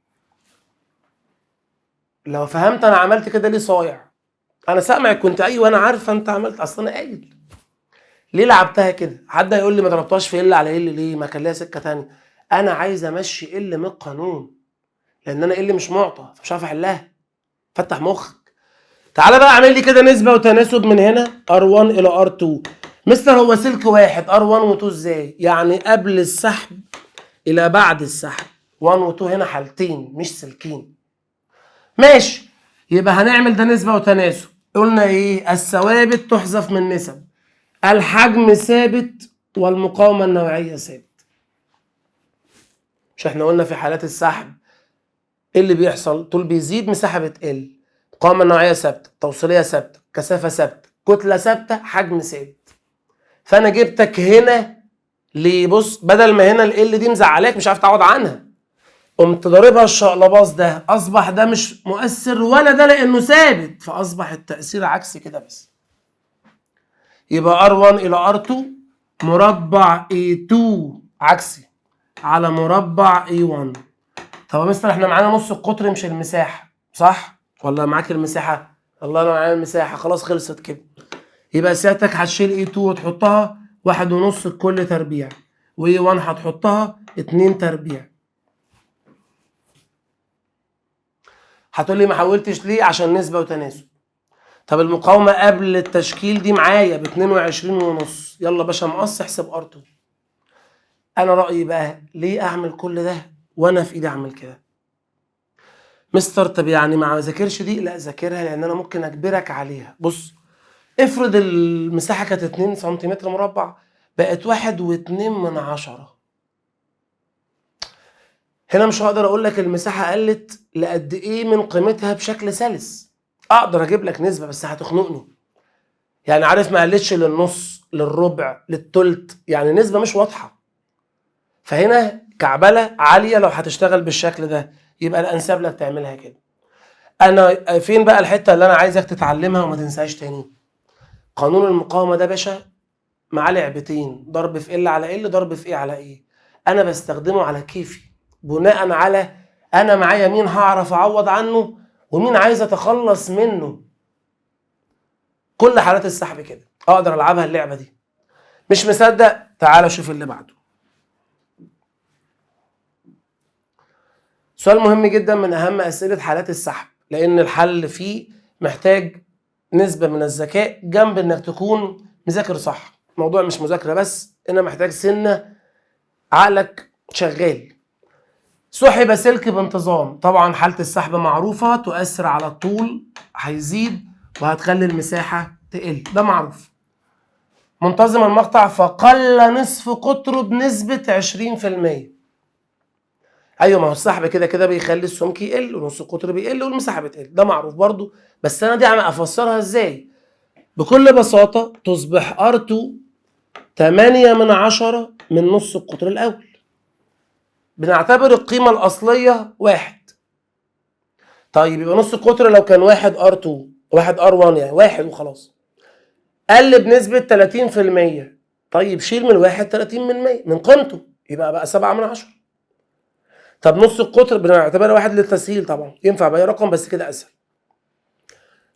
Speaker 1: لو فهمت انا عملت كده ليه صايع؟ انا سامعك كنت ايوه انا عارفه انت عملت، اصل انا قايل. ليه لعبتها كده؟ حد هيقول لي ما ضربتهاش في ال على ال ليه؟ ما كان ليها سكه ثانيه. انا عايز امشي ال من القانون لان انا ال مش معطى فمش عارف احلها. فتح مخك. تعالى بقى اعمل لي كده نسبه وتناسب من هنا R1 الى R2. مستر هو سلك واحد R1 و2 ازاي؟ يعني قبل السحب الى بعد السحب. 1 و2 هنا حالتين مش سلكين. ماشي، يبقى هنعمل ده نسبه وتناسب. قلنا ايه؟ الثوابت تحذف من نسب. الحجم ثابت والمقاومه النوعيه ثابت. مش احنا قلنا في حالات السحب ايه اللي بيحصل؟ طول بيزيد مساحه بتقل. مقاومه النوعيه ثابته، توصيليه ثابته، كثافه ثابته، كتله ثابته، حجم ثابت. فانا جبتك هنا ليه؟ بص، بدل ما هنا ال دي مزعلاك مش عارف تعوض عنها، قمت ضاربها الشقلباص ده، اصبح ده مش مؤثر ولا ده لانه ثابت، فاصبح التاثير عكسي كده بس. يبقى R1 الى R2 مربع A2 عكسي على مربع A1. طب يا مستر احنا معانا نص القطر مش المساحه، صح؟ ولا معاك المساحه؟ الله انا معايا المساحه، خلاص خلصت كده. يبقى سيادتك هتشيل A2 وتحطها 1.5 لكل تربيع، و A1 هتحطها 2 تربيع. هتقول لي ما حولتش ليه؟ عشان نسبه وتناسب. طب المقاومه قبل التشكيل دي معايا ب 22.5. يلا باشا مقص احسب R2. انا رايي بقى ليه اعمل كل ده وانا في ايدي اعمل كده؟ مستر طب يعني ما ذاكرش دي؟ لا ذاكرها لان انا ممكن اجبرك عليها. بص، افرض المساحه كانت 2 سنتيمتر مربع بقت 1.2. هنا مش هقدر اقول لك المساحه قلت لقد ايه من قيمتها بشكل سلس. اقدر اجيب لك نسبه بس هتخنقني. يعني عارف ما قلتش للنص للربع للتلت، يعني نسبه مش واضحه. فهنا كعبله عاليه لو هتشتغل بالشكل ده، يبقى الانسب لك تعملها كده. انا فين بقى الحته اللي انا عايزك تتعلمها وما تنساهاش تاني؟ قانون المقاومه ده باشا معاه لعبتين، ضرب في ال على ال، ضرب في ايه على ايه. انا بستخدمه على كيفي بناء على انا معايا مين هعرف اعوض عنه ومين عايز اتخلص منه. كل حالات السحب كده اقدر العبها اللعبه دي. مش مصدق؟ تعال شوف اللي بعده. سؤال مهم جدا من اهم اسئله حالات السحب، لان الحل فيه محتاج نسبه من الذكاء جنب انك تكون مذاكر صح. الموضوع مش مذاكره بس، انا محتاج سنه عقلك شغال. سحب سلك بانتظام. طبعا حالة السحب معروفة، تؤثر على الطول، هيزيد وهتخلي المساحة تقل، ده معروف. منتظم المقطع فقل نصف قطره بنسبة 20%. ايوه ما هو السحب كده كده بيخلي السمك يقل ونص القطر بيقل والمساحة بتقل، ده معروف برضو. بس انا دي عم افسرها ازاي؟ بكل بساطة تصبح R2 8 من نص القطر الاول. بنعتبر القيمة الأصلية 1. طيب يبقى نص القطر لو كان 1 R2 1 R1 يعني 1 وخلاص، قل بنسبة 30%. طيب شيل من الواحد 30 من قيمته يبقى بقى 7. طب نص القطر بنعتبرها 1 للتسهيل طبعا، ينفع بأي رقم بس كده أسهل.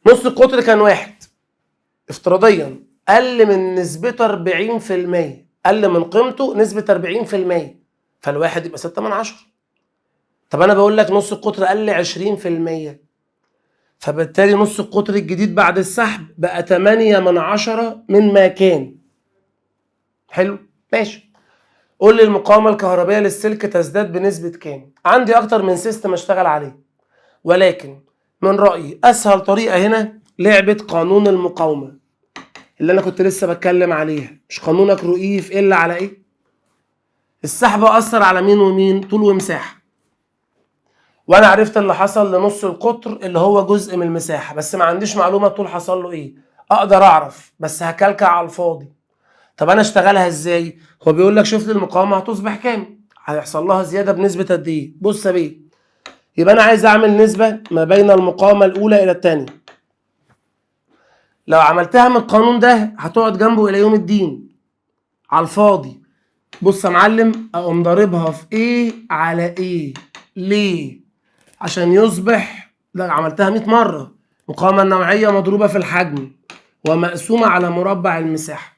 Speaker 1: نص القطر كان 1 افتراضيا، قل من نسبته 40%، قل من قيمته نسبة 40%، فالواحد يبقى 6. طب انا بقول لك نص القطر قل 20%، فبالتالي نص القطر الجديد بعد السحب بقى 8 من ما كان. حلو ماشي. قول لي المقاومة الكهربائية للسلك تزداد بنسبة كام؟ عندي اكتر من سيستم اشتغل عليه، ولكن من رأيي اسهل طريقة هنا لعبة قانون المقاومة اللي انا كنت لسه بتكلم عليها. مش قانونك رؤيه في ال على ايه؟ السحب اثر على مين ومين؟ طول ومساحة. وانا عرفت اللي حصل لنص القطر اللي هو جزء من المساحه، بس ما عنديش معلومه طول حصل له ايه. اقدر اعرف بس هكلكع على الفاضي. طب انا اشتغلها ازاي؟ هو بيقول لك شوف لي المقاومه هتصبح كام، هيحصل لها زياده بنسبه قد ايه. بص يا بيه، يبقى انا عايز اعمل نسبه ما بين المقاومه الاولى الى الثانيه. لو عملتها من القانون ده هتقعد جنبه الى يوم الدين على الفاضي. بص يا معلم، اقوم ضاربها في ايه على ايه. ليه؟ عشان يصبح، لا عملتها 100 مره، مقاومه النوعيه مضروبه في الحجم ومقسومه على مربع المساحه.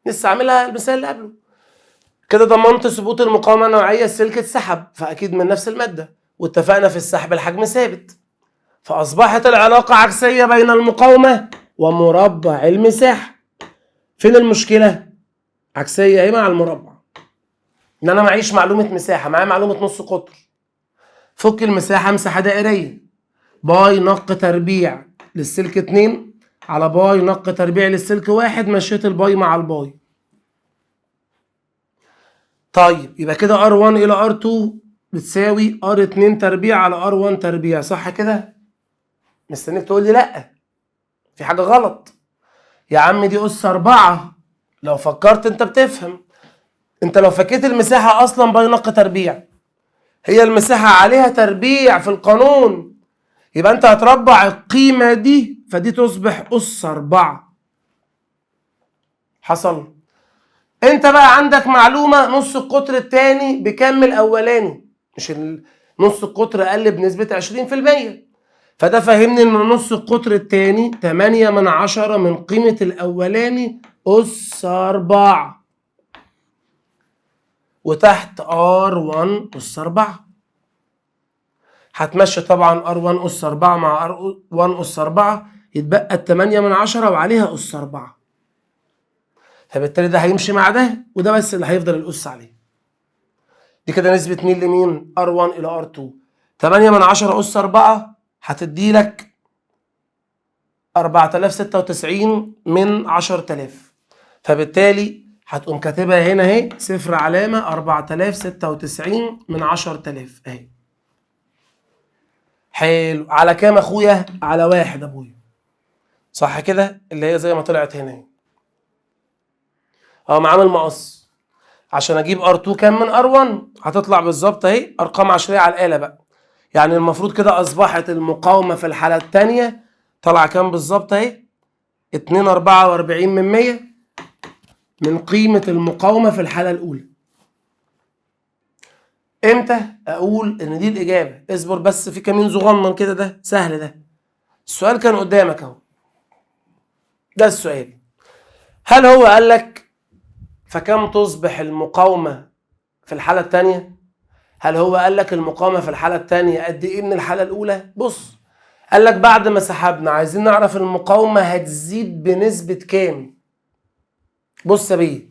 Speaker 1: لسه عاملها المثال اللي قبله. كده ضمنت ثبوت المقاومه النوعيه، السلك اتسحب فاكيد من نفس الماده، واتفقنا في السحب الحجم ثابت، فاصبحت العلاقه عكسيه بين المقاومه ومربع المساحه. فين المشكله؟ عكسيه اهي مع المربع، ان انا معيش معلومه مساحه، معايا معلومه نص قطر. فك المساحه مساحه دائريه، باي نق تربيع للسلك 2 على باي نق تربيع للسلك 1، مشيت الباي مع الباي. طيب يبقى كده R1 إلى R2 بتساوي R2 تربيع على R1 تربيع، صح كده؟ مستنيك تقول لي لأ، في حاجة غلط. يا عم دي أس 4، لو فكرت أنت بتفهم. أنت لو فكيت المساحة أصلا باي نق تربيع، هي المساحة عليها تربيع في القانون، يبقى أنت هتربع القيمة دي فدي تصبح أس 4. حصل؟ انت بقى عندك معلومه نص القطر الثاني بكم الاولاني، مش نص القطر اقل بنسبه 20%، فده فهمني ان نص القطر الثاني 8/10 من قيمه الاولاني اس 4، وتحت R1 اس 4. هتمشي طبعا R1 اس 4 مع R1 اس 4، يتبقى 8/10 وعليها اس 4. فبالتالي ده هيمشي مع ده، وده بس اللي هيفضل الأس عليه. دي كده نسبة مين لمين؟ R1 إلى R2. 8/10 أس 4 هتدي لك 4096 من 10000. فبالتالي هتقوم كاتبها هنا اهي صفر علامة 4096 من 10000 اهي. حلو. على كام اخويا؟ على 1 ابويا، صح كده؟ اللي هي زي ما طلعت هنا اهي. اهو عامل مقص عشان اجيب R2 كام من R1، هتطلع بالظبط اهي ارقام عشريه على الاله بقى. يعني المفروض كده اصبحت المقاومه في الحاله الثانيه طالعه كام بالظبط اهي؟ 2.44 من 100 من قيمه المقاومه في الحاله الاولى. امتى اقول ان دي الاجابه؟ اصبر بس، في كمين صغنن كده، ده سهل. ده السؤال كان قدامك اهو، ده السؤال. هل هو قال لك فكم تصبح المقاومه في الحاله الثانيه؟ هل هو قال لك المقاومه في الحاله الثانيه قد ايه من الحاله الاولى؟ بص، قال لك بعد ما سحبنا عايزين نعرف المقاومه هتزيد بنسبه كام. بص يا بيه،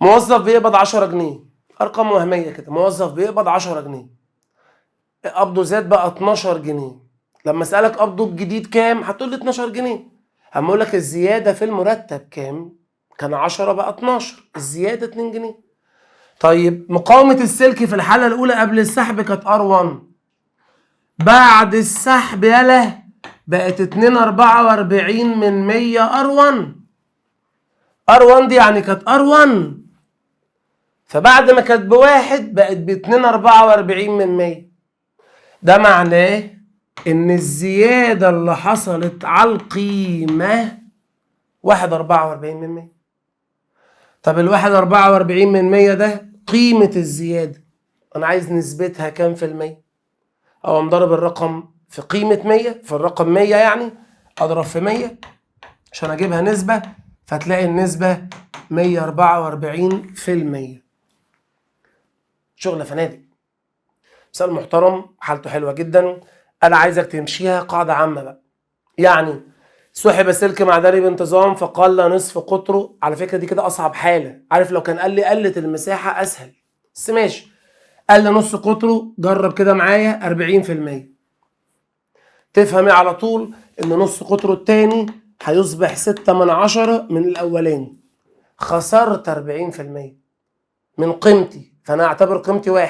Speaker 1: موظف بيقبض 10 جنيه، ارقام وهميه كده، موظف بيقبض 10 جنيه، قبضه زاد بقى 12 جنيه. لما اسالك قبضه الجديد كام هتقول لي 12 جنيه. اما اقول لك الزياده في المرتب كام، كان 10 بقى 12، الزياده 2 جنيه. طيب مقاومه السلك في الحاله الاولى قبل السحب كانت R1، بعد السحب يالا بقت 2.44 من 100 R1. R1 دي يعني كانت R1، فبعد ما كانت بواحد بقت ب 2.44 من 100. ده معناه ان الزيادة اللي حصلت على القيمة 1.44 من 100. طب ال 1.44 من 100 ده قيمة الزيادة، انا عايز نسبتها كام في المية؟ او مضرب الرقم في قيمة 100، في الرقم 100 يعني اضرب في 100 عشان اجيبها نسبة، فتلاقي النسبة 144%. شغل فنادق. مثال محترم، حالته حلوة جدا. انا عايزك تمشيها قاعدة عامة بقى. يعني سحب سلك معدني بانتظام فقل نصف قطره. على فكرة دي كده اصعب حالة، عارف لو كان قال لي قلت المساحة اسهل، بس ماشي. قل نص قطره، جرب كده معايا 40%. تفهم ايه على طول؟ ان نص قطره التاني هيصبح 6/10 من الاولاني. خسرت 40% من قيمتي، فانا اعتبر قيمتي 1،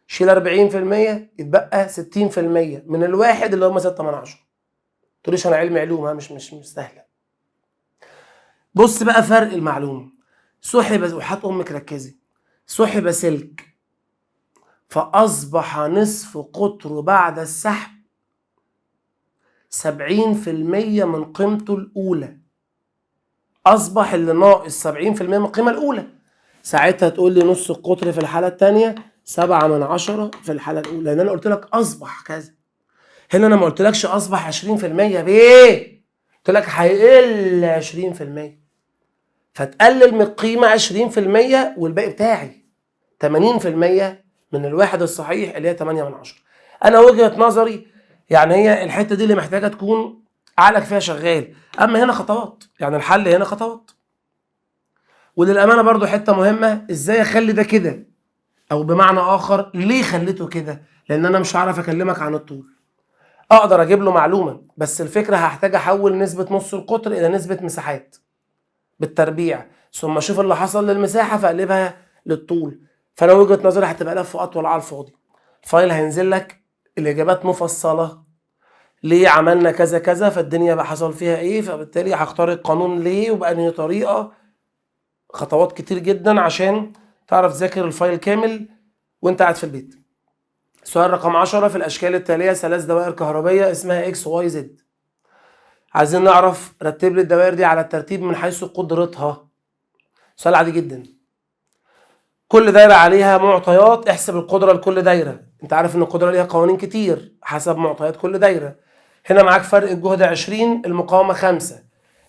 Speaker 1: شيل 40% يتبقى 60% من الواحد اللي هم 6/10. تقوليش انا علمي علوم، مش سهله. بص بقى فرق المعلومه. سحب، وحات امك ركزي، سحب سلك فاصبح نصف قطره بعد السحب 70% من قيمته الأولى. أصبح اللي ناقص 70% من القيمة الأولى. ساعتها تقول لي نص القطر في الحالة التانية 7/10 في الحالة الأولى، لأن أنا قلت لك أصبح كذا. هنا أنا ما قلتلكش أصبح 20%، بإيه؟ قلت لك هيقل 20%، فتقلل من القيمة 20% والباقي بتاعي 80% من الواحد الصحيح اللي هي 8/10. أنا وجهة نظري يعني هي الحتة دي اللي محتاجة تكون عقلك فيها شغال. أما هنا خطوات، يعني الحل هنا خطوات. وللأمانة برضو حتة مهمة، إزاي أخلي ده كده، أو بمعنى آخر ليه خليته كده؟ لأن أنا مش هعرف أكلمك عن الطول. أقدر أجيب له معلومة، بس الفكرة هحتاج أحول نسبة نص القطر إلى نسبة مساحات بالتربيع، ثم أشوف اللي حصل للمساحة فأقلبها للطول. فأنا وجهة نظري هتبقى لف أطول على الفاضي. الفايل هينزل لك الإجابات مفصلة، ليه عملنا كذا كذا، فالدنيا بقى حصل فيها إيه، فبالتالي هختار القانون ليه وبأنهي طريقة. خطوات كتير جدا عشان تعرف تذاكر الفايل كامل وانت قاعد في البيت. سؤال رقم 10، في الأشكال التالية 3 دوائر كهربية اسمها X Y Z. عايزين نعرف رتب لي الدوائر دي على الترتيب من حيث قدرتها. سؤال عادي جدا. كل دايرة عليها معطيات، احسب القدرة لكل دايرة. انت عارف ان القدرة ليها قوانين كتير حسب معطيات كل دايرة. هنا معاك فرق الجهد 20، المقاومة 5.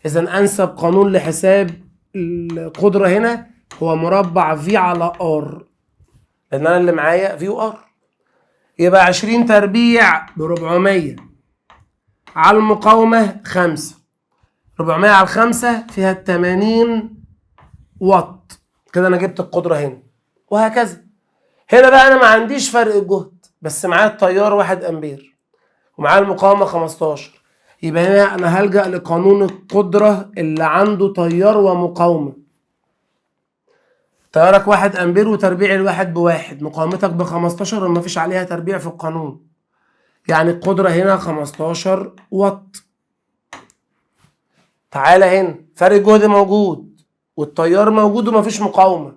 Speaker 1: إذا أنسب قانون لحساب القدرة هنا هو مربع V على R، لأن أنا اللي معايا V و R. يبقى 20 تربيع ب400 على المقاومة 5. 400 على 5 فيها 80 واط. كده أنا جبت القدرة هنا، وهكذا. هنا بقى أنا ما عنديش فرق الجهد، بس معايا التيار 1 أمبير ومعايا المقاومة 15. يبقى هنا أنا هلجأ لقانون القدرة اللي عنده تيار ومقاومة. تيارك 1 أمبير وتربيع الواحد ب1، مقاومتك ب15 وما فيش عليها تربيع في القانون، يعني القدرة هنا 15 واط. تعالى هنا فرق الجهد موجود والتيار موجود وما فيش مقاومة،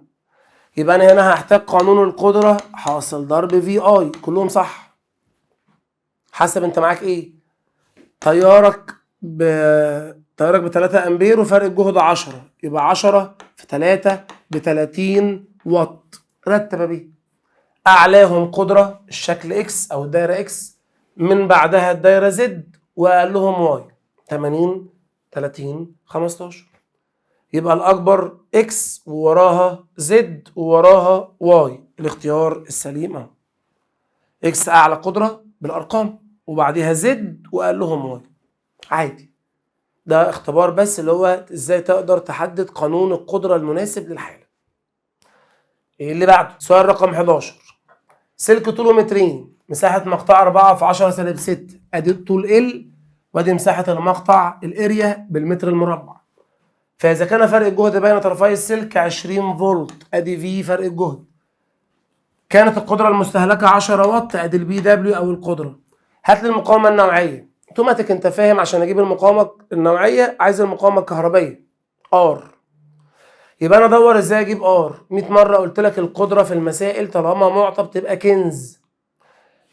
Speaker 1: يبقى أنا هنا هحتاج قانون القدرة حاصل ضرب في اي. كلهم صح حسب انت معاك ايه. تيارك ب 3 أمبير وفرق الجهد 10، يبقى 10 في 3 ب30 واط. رتب بيه. أعلاهم قدرة الشكل إكس أو الدايرة إكس، من بعدها الدايرة زد وأقلهم واي. 80 30 15. يبقى الأكبر إكس ووراها زد ووراها واي. الاختيار السليم أهو. إكس أعلى قدرة بالأرقام وبعدها زد وأقلهم واي. عادي. ده اختبار بس اللي هو ازاي تقدر تحدد قانون القدرة المناسب للحالة. ايه اللي بعده؟ سؤال رقم 11. سلك طوله مترين، مساحة مقطع 4 في 10 سالب 6. ادي الطول ال وادي مساحة المقطع الاريا بالمتر المربع. فإذا كان فرق الجهد بين طرفي السلك 20 فولت، ادي في فرق الجهد. كانت القدرة المستهلكة 10 واط، ادي البي دبليو او القدرة. هات لي المقاومة النوعية. اوتوماتيك انت فاهم عشان اجيب المقاومة النوعية عايز المقاومة الكهربية R. يبقى انا ادور ازاي اجيب R. 100 مرة قلت لك القدرة في المسائل طالما معطى بتبقى كنز.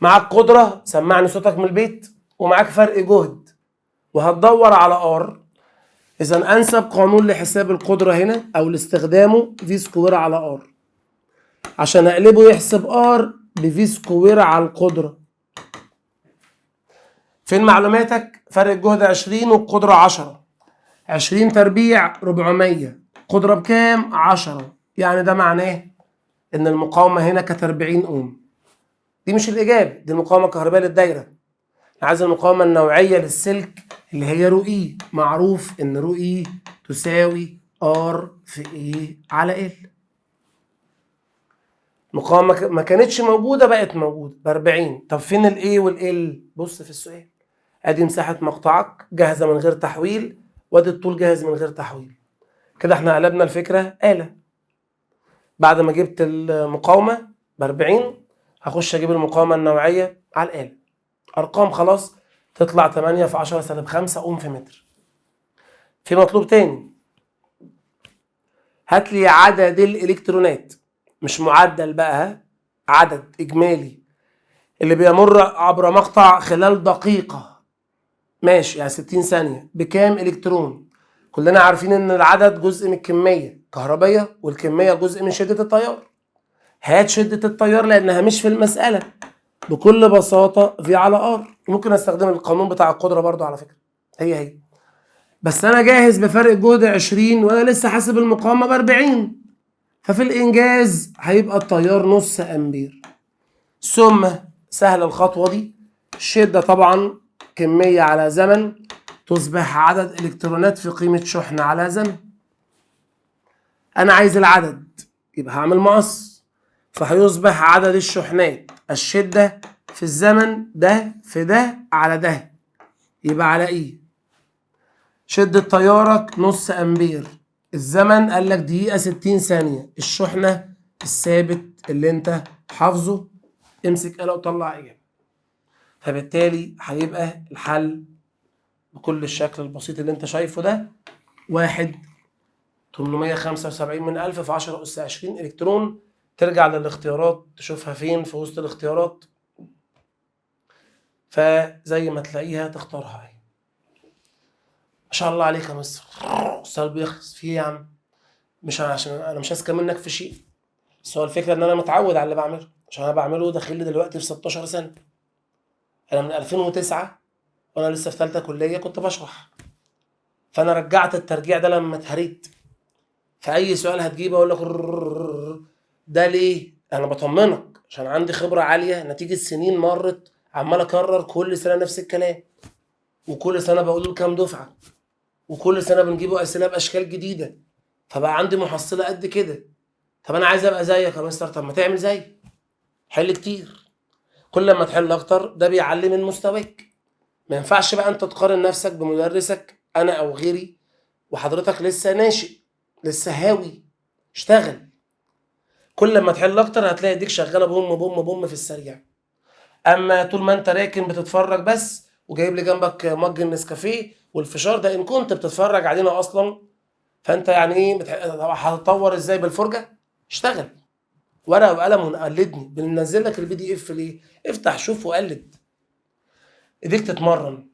Speaker 1: معاك قدرة، سمعني صوتك من البيت، ومعاك فرق جهد وهتدور على R. اذا انسب قانون لحساب القدرة هنا او لاستخدامه في سكوير على R. عشان اقلبه يحسب R بفي سكوير على القدرة. فين معلوماتك؟ فرق الجهد 20 والقدرة 10. 20 تربيع 400، قدرة بكام؟ 10. يعني ده معناه ان المقاومة هنا كانت 40 اوم. دي مش الإجابة، دي المقاومة الكهربائية للدايرة. أنا عايز المقاومة النوعية للسلك اللي هي رو إي. معروف ان رو إي تساوي ار في ايه على ال. المقاومة ما كانتش موجودة بقت موجودة ب 40. طب فين الايه والال؟ بص في السؤال. ادي مساحة مقطعك جاهزة من غير تحويل، وادي الطول جاهز من غير تحويل. كده احنا قلبنا الفكرة آلة. بعد ما جبت المقاومة ب 40 هخش اجيب المقاومة النوعية على الآلة. ارقام خلاص تطلع 8 في 10 سالب 5 اوم في متر. في مطلوب تاني. هات لي عدد الالكترونات، مش معدل بقى، عدد اجمالي اللي بيمر عبر مقطع خلال دقيقة ماشي، يعني 60 ثانيه بكام الكترون؟ كلنا عارفين ان العدد جزء من الكميه كهربيه والكميه جزء من شده التيار. هات شده التيار لانها مش في المساله، بكل بساطه في على ار. ممكن استخدم القانون بتاع القدره برضو على فكره، هي بس انا جاهز بفرق جهد 20 وانا لسه حاسب المقاومه ب 40، ففي الانجاز هيبقى التيار نص امبير. ثم سهله الخطوه دي، الشده طبعا كميه على زمن تصبح عدد الكترونات في قيمه شحنه على زمن. انا عايز العدد يبقى هعمل مقص، فهيصبح عدد الشحنات الشده في الزمن ده في ده على ده، يبقى على ايه؟ شدة تيارك نص امبير، الزمن قال لك دقيقة 60 ثانية، الشحنة الثابت اللي انت حافظه، امسك آلة وطلع اجابة. فبالتالي هيبقى الحل بكل الشكل البسيط اللي انت شايفه ده، 875 من 1000 في 10 أس 20 إلكترون. ترجع للاختيارات تشوفها فين في وسط الاختيارات، فزي ما تلاقيها تختارها اهي. ما شاء الله عليك يا مستر، السؤال بيخلص فيه يا عم. مش عشان انا مش هسكن منك في شيء، بس هو الفكره ان انا متعود على اللي بعمله، عشان انا بعمله داخل لي دلوقتي في 16 سنه. انا من 2009 وانا لسه في ثالثه كليه كنت بشرح، فانا رجعت الترجيع ده لما اتهريت. فاي سؤال هتجيبه اقول لك ده ليه؟ انا بطمنك عشان عندي خبره عاليه نتيجه سنين مرت عمال اكرر كل سنه نفس الكلام، وكل سنه بقول له كام دفعه، وكل سنه بنجيبوا اسئله باشكال جديده، فبقى عندي محصله قد كده. طب انا عايز ابقى زيك يا مستر، طب ما تعمل زيي، حل كتير. كل ما تحل اكتر ده بيعلي من مستواك. ما ينفعش بقى انت تقارن نفسك بمدرسك انا او غيري وحضرتك لسه ناشئ لسه هاوي. اشتغل، كل ما تحل اكتر هتلاقي ايديك شغاله بوم بوم بوم في السريع. اما طول ما انت راكن بتتفرج بس وجايب لي جنبك مج النسكافيه والفشار ده، ان كنت بتتفرج علينا اصلا، فانت يعني ايه هتطور ازاي بالفرجه؟ اشتغل ورقه وقلم ونقلدني، بننزل لك البي دي اف ليه؟ افتح شوف وقلد، ايديك تتمرن.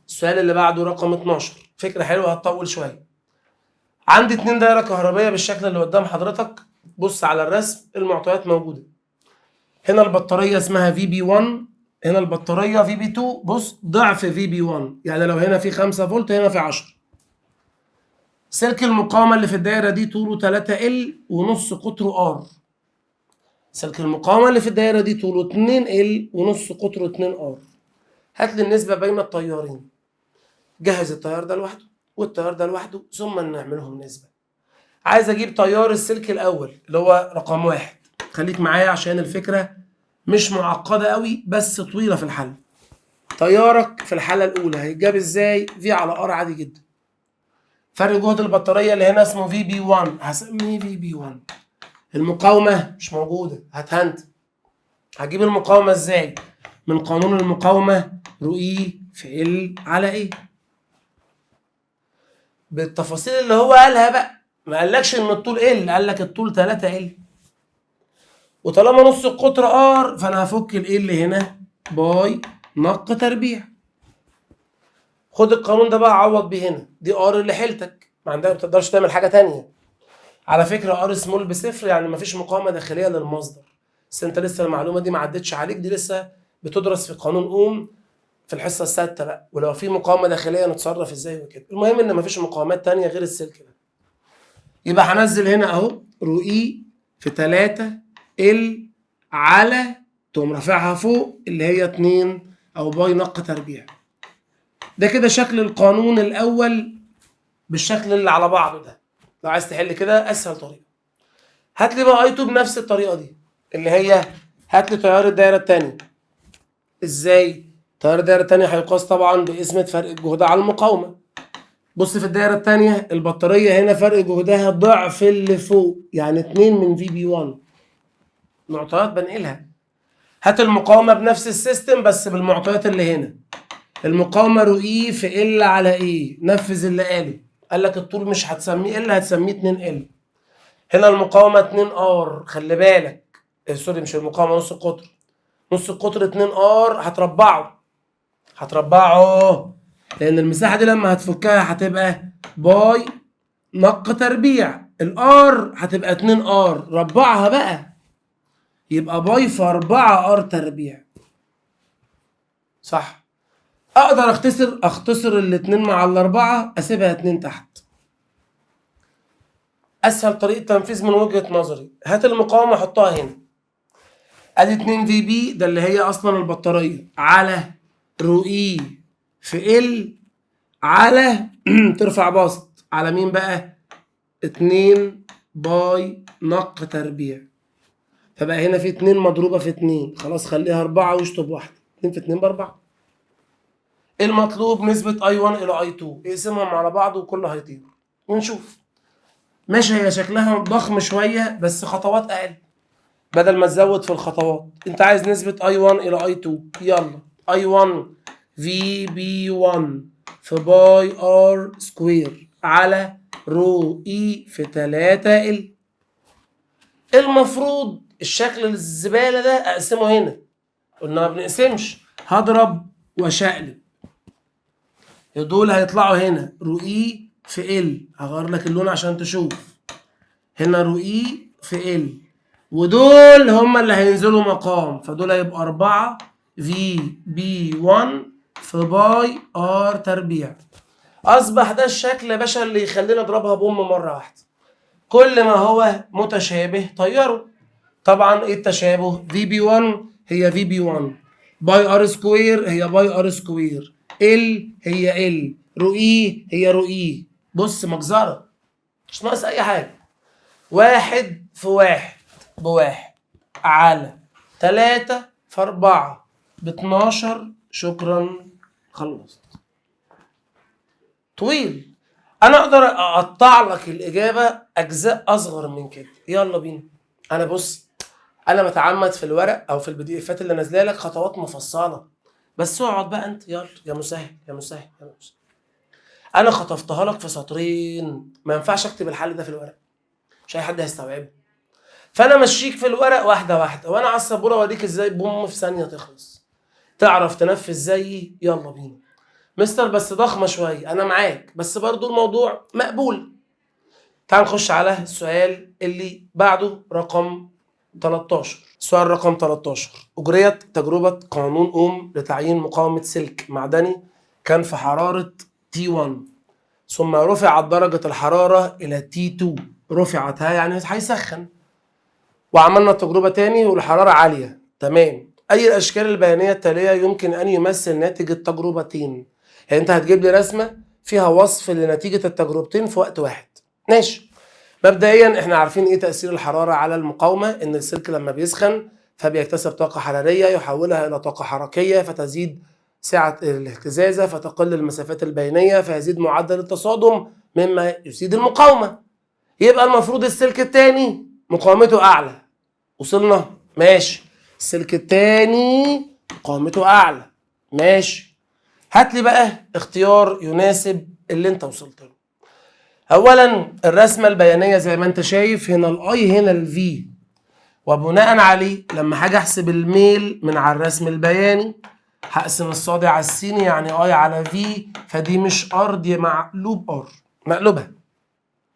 Speaker 1: السؤال اللي بعده رقم 12، فكره حلوه هتطول شويه. عندي 2 دايره كهربائيه بالشكل اللي قدام حضرتك، بص على الرسم، المعطيات موجوده. هنا البطاريه اسمها في بي 1، هنا البطاريه في بي 2، بص ضعف في بي 1، يعني لو هنا في 5 فولت هنا في 10. سلك المقاومه اللي في الدايره دي طوله 3 ال ونص قطره ار. سلك المقاومه اللي في الدايره دي طوله 2 ال ونص قطره 2 ار. هات لي النسبه بين التيارين، جهز التيار ده لوحده والتيار ده لوحده ثم نعملهم نسبه. عايز اجيب تيار السلك الاول اللي هو رقم 1، خليك معايا عشان الفكره مش معقده قوي بس طويله في الحل. تيارك في الحاله الاولى هيتجاب ازاي؟ في على ار عادي جدا. فرق جهد البطاريه اللي هنا اسمه في بي 1، هسميه في بي 1. المقاومه مش موجوده، هتهنت. هجيب المقاومه ازاي؟ من قانون المقاومه رو اي في ال على ايه، بالتفاصيل اللي هو قالها بقى. ما قالكش ان الطول ال، قال لك الطول 3 ال، وطالما نص القطر ار فانا هفك ال هنا باي نق تربيع. خد القانون ده بقى عوض بيه هنا، دي ار اللي حيلتك، ما عندك ما تقدرش تعمل حاجه تانية. على فكره ار سمول بصفر يعني ما فيش مقاومه داخليه للمصدر، بس انت لسه المعلومه دي ما عدتش عليك، دي لسه بتدرس في قانون اوم في الحصه السادسه بقى، ولو في مقاومه داخليه نتصرف ازاي وكده. المهم ان ما فيش مقاومات تانية غير السلك ده. يبقى هنزل هنا اهو رو اي في 3 ال على، تقوم رافعها فوق اللي هي 2 او باي نق تربيع. ده كده شكل القانون الاول بالشكل اللي على بعضه ده. لو عايز تحل كده اسهل طريقه. هات لي بقى اي 2 بنفس الطريقه دي اللي هي هات لي تيار الدايره الثانيه. ازاي؟ تيار الدايره الثانيه هيقاس طبعا بقسمه فرق الجهد على المقاومه. بص في الدايره الثانيه البطاريه هنا فرق جهدها ضعف اللي فوق، يعني 2 من في بي 1. معطيات بنقلها. هات المقاومه بنفس السيستم بس بالمعطيات اللي هنا. المقاومه رو اي في ال على ايه، نفذ اللي قاله. قال لك الطول مش هتسميه ال، هتسميه 2 ال. هنا المقاومه 2 ار، خلي بالك سوري مش المقاومه، نص القطر. نص القطر 2 ار هتربعه، هتربعه، لان المساحه دي لما هتفكها هتبقى باي نق تربيع، الار هتبقى 2 ار، ربعها بقى يبقى باي في 4 ار تربيع. صح. اقدر اختصر الاتنين مع الاربعه، اسيبها 2 تحت. اسهل طريقه تنفيذ من وجهه نظري، هات المقاومه حطها هنا. ادي 2 في بي، ده اللي هي اصلا البطاريه، على رو اي في ال على ترفع بسط على مين بقى؟ 2 باي نق تربيع. فبقى هنا في 2 مضروبه في 2، خلاص خليها 4 واشطب واحده، 2 في 2 ب4. المطلوب نسبه اي 1 الى اي 2، اقسمهم على بعض وكله هيطير ونشوف. ماشي، هي شكلها ضخم شويه بس خطوات اقل، بدل ما تزود في الخطوات. انت عايز نسبة اي 1 الى اي 2، يلا اي 1 في بي 1 في باي ار سكوير على رو اي في 3 ال. المفروض الشكل الزبالة ده اقسمه هنا، قلنا ما بنقسمش، هضرب واشقلب، دول هيطلعوا هنا رو اي في ال، هغير لك اللون عشان تشوف، هنا رو اي في ال، ودول هم اللي هينزلوا مقام، فدول هيبقى 4 في بي 1 في باي ار تربيع. اصبح ده الشكل يا باشا اللي يخلينا نضربها بأم مره واحده. كل ما هو متشابه طيره. طبعا ايه التشابه؟ في بي 1 هي في بي 1، باي ار سكوير هي باي ار سكوير، ال هي ال، رو اي هي رو اي. بص مجزره، مش ناقص اي حاجه. 1 في 1 بواحد على 3 في 4 ب12. شكرا، خلصت. طويل. انا اقدر اقطع لك الاجابه اجزاء اصغر من كده، يلا بينا. انا بص، انا بتعمد في الورق او في البي دي افات اللي نازله لك خطوات مفصله، بس اقعد بقى انت، يلا يا مسهل يا مسهل يا مسهل. انا خطفتها لك في سطرين، ما ينفعش اكتب الحل ده في الورق، مش اي حد هيستوعبه. فانا مشيك في الورق واحده واحده، وانا على السبوره اوريك ازاي بوم في ثانيه تخلص. تعرف تنفذ زيي؟ يلا بينا. مستر بس ضخمه شويه، انا معاك، بس برضو الموضوع مقبول. تعال نخش على السؤال اللي بعده، رقم 13. سؤال رقم 13. أجريت تجربة قانون أوم لتعيين مقاومة سلك معدني كان في حرارة T1، ثم رفعت درجة الحرارة إلى T2، رفعتها يعني هيسخن، وعملنا التجربة تاني والحرارة عالية. تمام. أي الأشكال البيانية التالية يمكن أن يمثل ناتج التجربتين؟ يعني أنت هتجيب لي رسمة فيها وصف لنتيجة التجربتين في وقت واحد. ماشي. مبدئيا احنا عارفين ايه تأثير الحرارة على المقاومة، ان السلك لما بيسخن فبيكتسب طاقة حرارية يحولها الى طاقة حركية، فتزيد سعة الاهتزازة، فتقل المسافات البينية، فيزيد معدل التصادم مما يزيد المقاومة. يبقى المفروض السلك التاني مقاومته اعلى. وصلنا؟ ماشي. السلك التاني مقاومته اعلى. ماشي. هات لي بقى اختيار يناسب اللي انت وصلت له. اولا الرسمه البيانيه زي ما انت شايف، هنا الاي هنا الفي، وبناء عليه لما هاجي احسب الميل من على الرسم البياني هقسم الصادي على السيني، يعني اي على في، فدي مش ار، دي مقلوب ار، مقلوبها.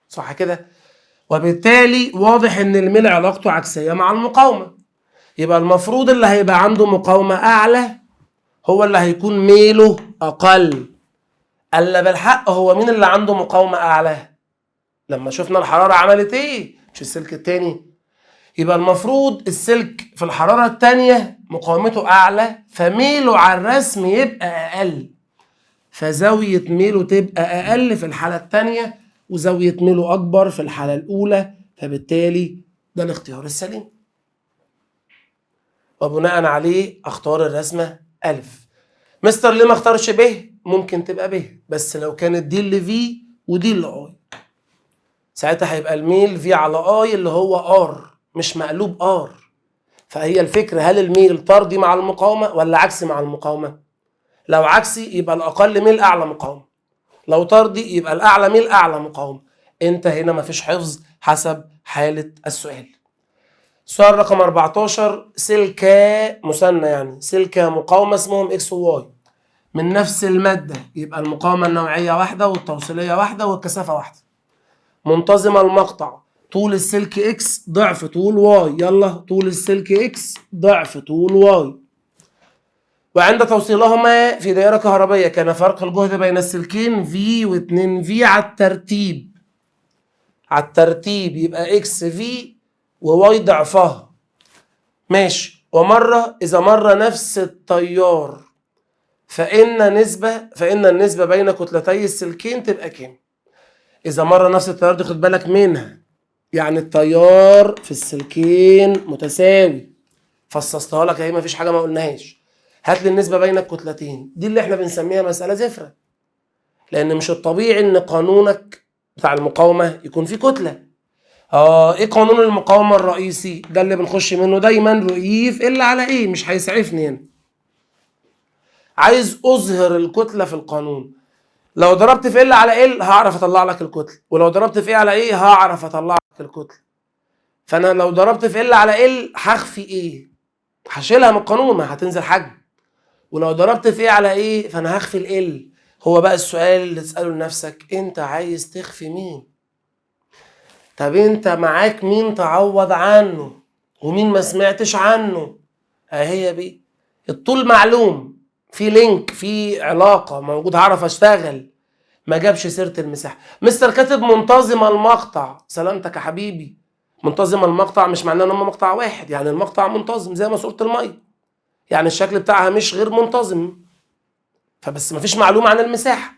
Speaker 1: صح كده؟ وبالتالي واضح ان الميل علاقته عكسيه مع المقاومه، يبقى المفروض اللي هيبقى عنده مقاومه اعلى هو اللي هيكون ميله اقل. الا بالحق هو مين اللي عنده مقاومه اعلى؟ لما شفنا الحرارة عملت ايه؟ مش السلك التاني؟ يبقى المفروض السلك في الحرارة التانية مقاومته أعلى، فميله على الرسم يبقى أقل، فزاوية ميله تبقى أقل في الحالة التانية، وزاوية ميله أكبر في الحالة الأولى، فبالتالي ده الاختيار السليم. وبناء عليه أختار الرسمة ألف. مستر ليه ما اختارش ب؟ ممكن تبقى ب، بس لو كانت دي اللي في ودي اللي اي، ساعتها هيبقى الميل في على اي اللي هو ار، مش مقلوب ار. فهي الفكره، هل الميل طردي مع المقاومه ولا عكسي مع المقاومه؟ لو عكسي يبقى الاقل ميل اعلى مقاومه، لو طردي يبقى الاعلى ميل اعلى مقاومه. انت هنا مفيش حفظ حسب حاله السؤال. سؤال رقم 14. سلكة مثنى، يعني سلكة مقاومه اسمهم اكس وواي، من نفس المادة يبقى المقاومة النوعية واحدة والتوصيلية واحدة والكثافة واحدة. منتظمة المقطع، طول السلك اكس ضعف طول واي، يلا طول السلك اكس ضعف طول واي. وعند توصيلهما في دائرة كهربية كان فرق الجهد بين السلكين في و2 في على الترتيب. على الترتيب يبقى اكس في وواي ضعفها. ماشي. ومرة إذا مر نفس التيار فإن النسبة بين كتلتي السلكين تبقى كام؟ إذا مر نفس التيار دي خد بالك منها، يعني التيار في السلكين متساوي. فصصتها لك اهي، مفيش حاجة ما قلناهاش. هات لي النسبة بين الكتلتين، دي اللي احنا بنسميها مسألة زفرة. لأن مش الطبيعي إن قانونك بتاع المقاومة يكون فيه كتلة. إيه قانون المقاومة الرئيسي؟ ده اللي بنخش منه دايما، رؤية في ال على إيه، مش هيسعفني هنا. عايز أظهر الكتلة في القانون. لو ضربت في ال على ال هعرف اطلع لك الكتله، ولو ضربت في ايه على ايه هعرف اطلع لك الكتله. فانا لو ضربت في ال على ال هخفي ايه؟ هشيلها من القانون، ما هتنزل حجم. ولو ضربت في ايه على ايه فانا هخفي ال. هو بقى السؤال اللي تساله لنفسك، انت عايز تخفي مين؟ طب انت معاك مين تعوض عنه ومين ما سمعتش عنه؟ اهي بيه الطول معلوم، في لينك، في علاقه موجود، هعرف اشتغل. ما جابش سيره المساحه. مستر كاتب منتظمه المقطع، سلامتك يا حبيبي. منتظمه المقطع مش معناه ان هم مقطع واحد، يعني المقطع منتظم زي ماسوره الميه، يعني الشكل بتاعها مش غير منتظم، فبس مفيش معلومه عن المساحه.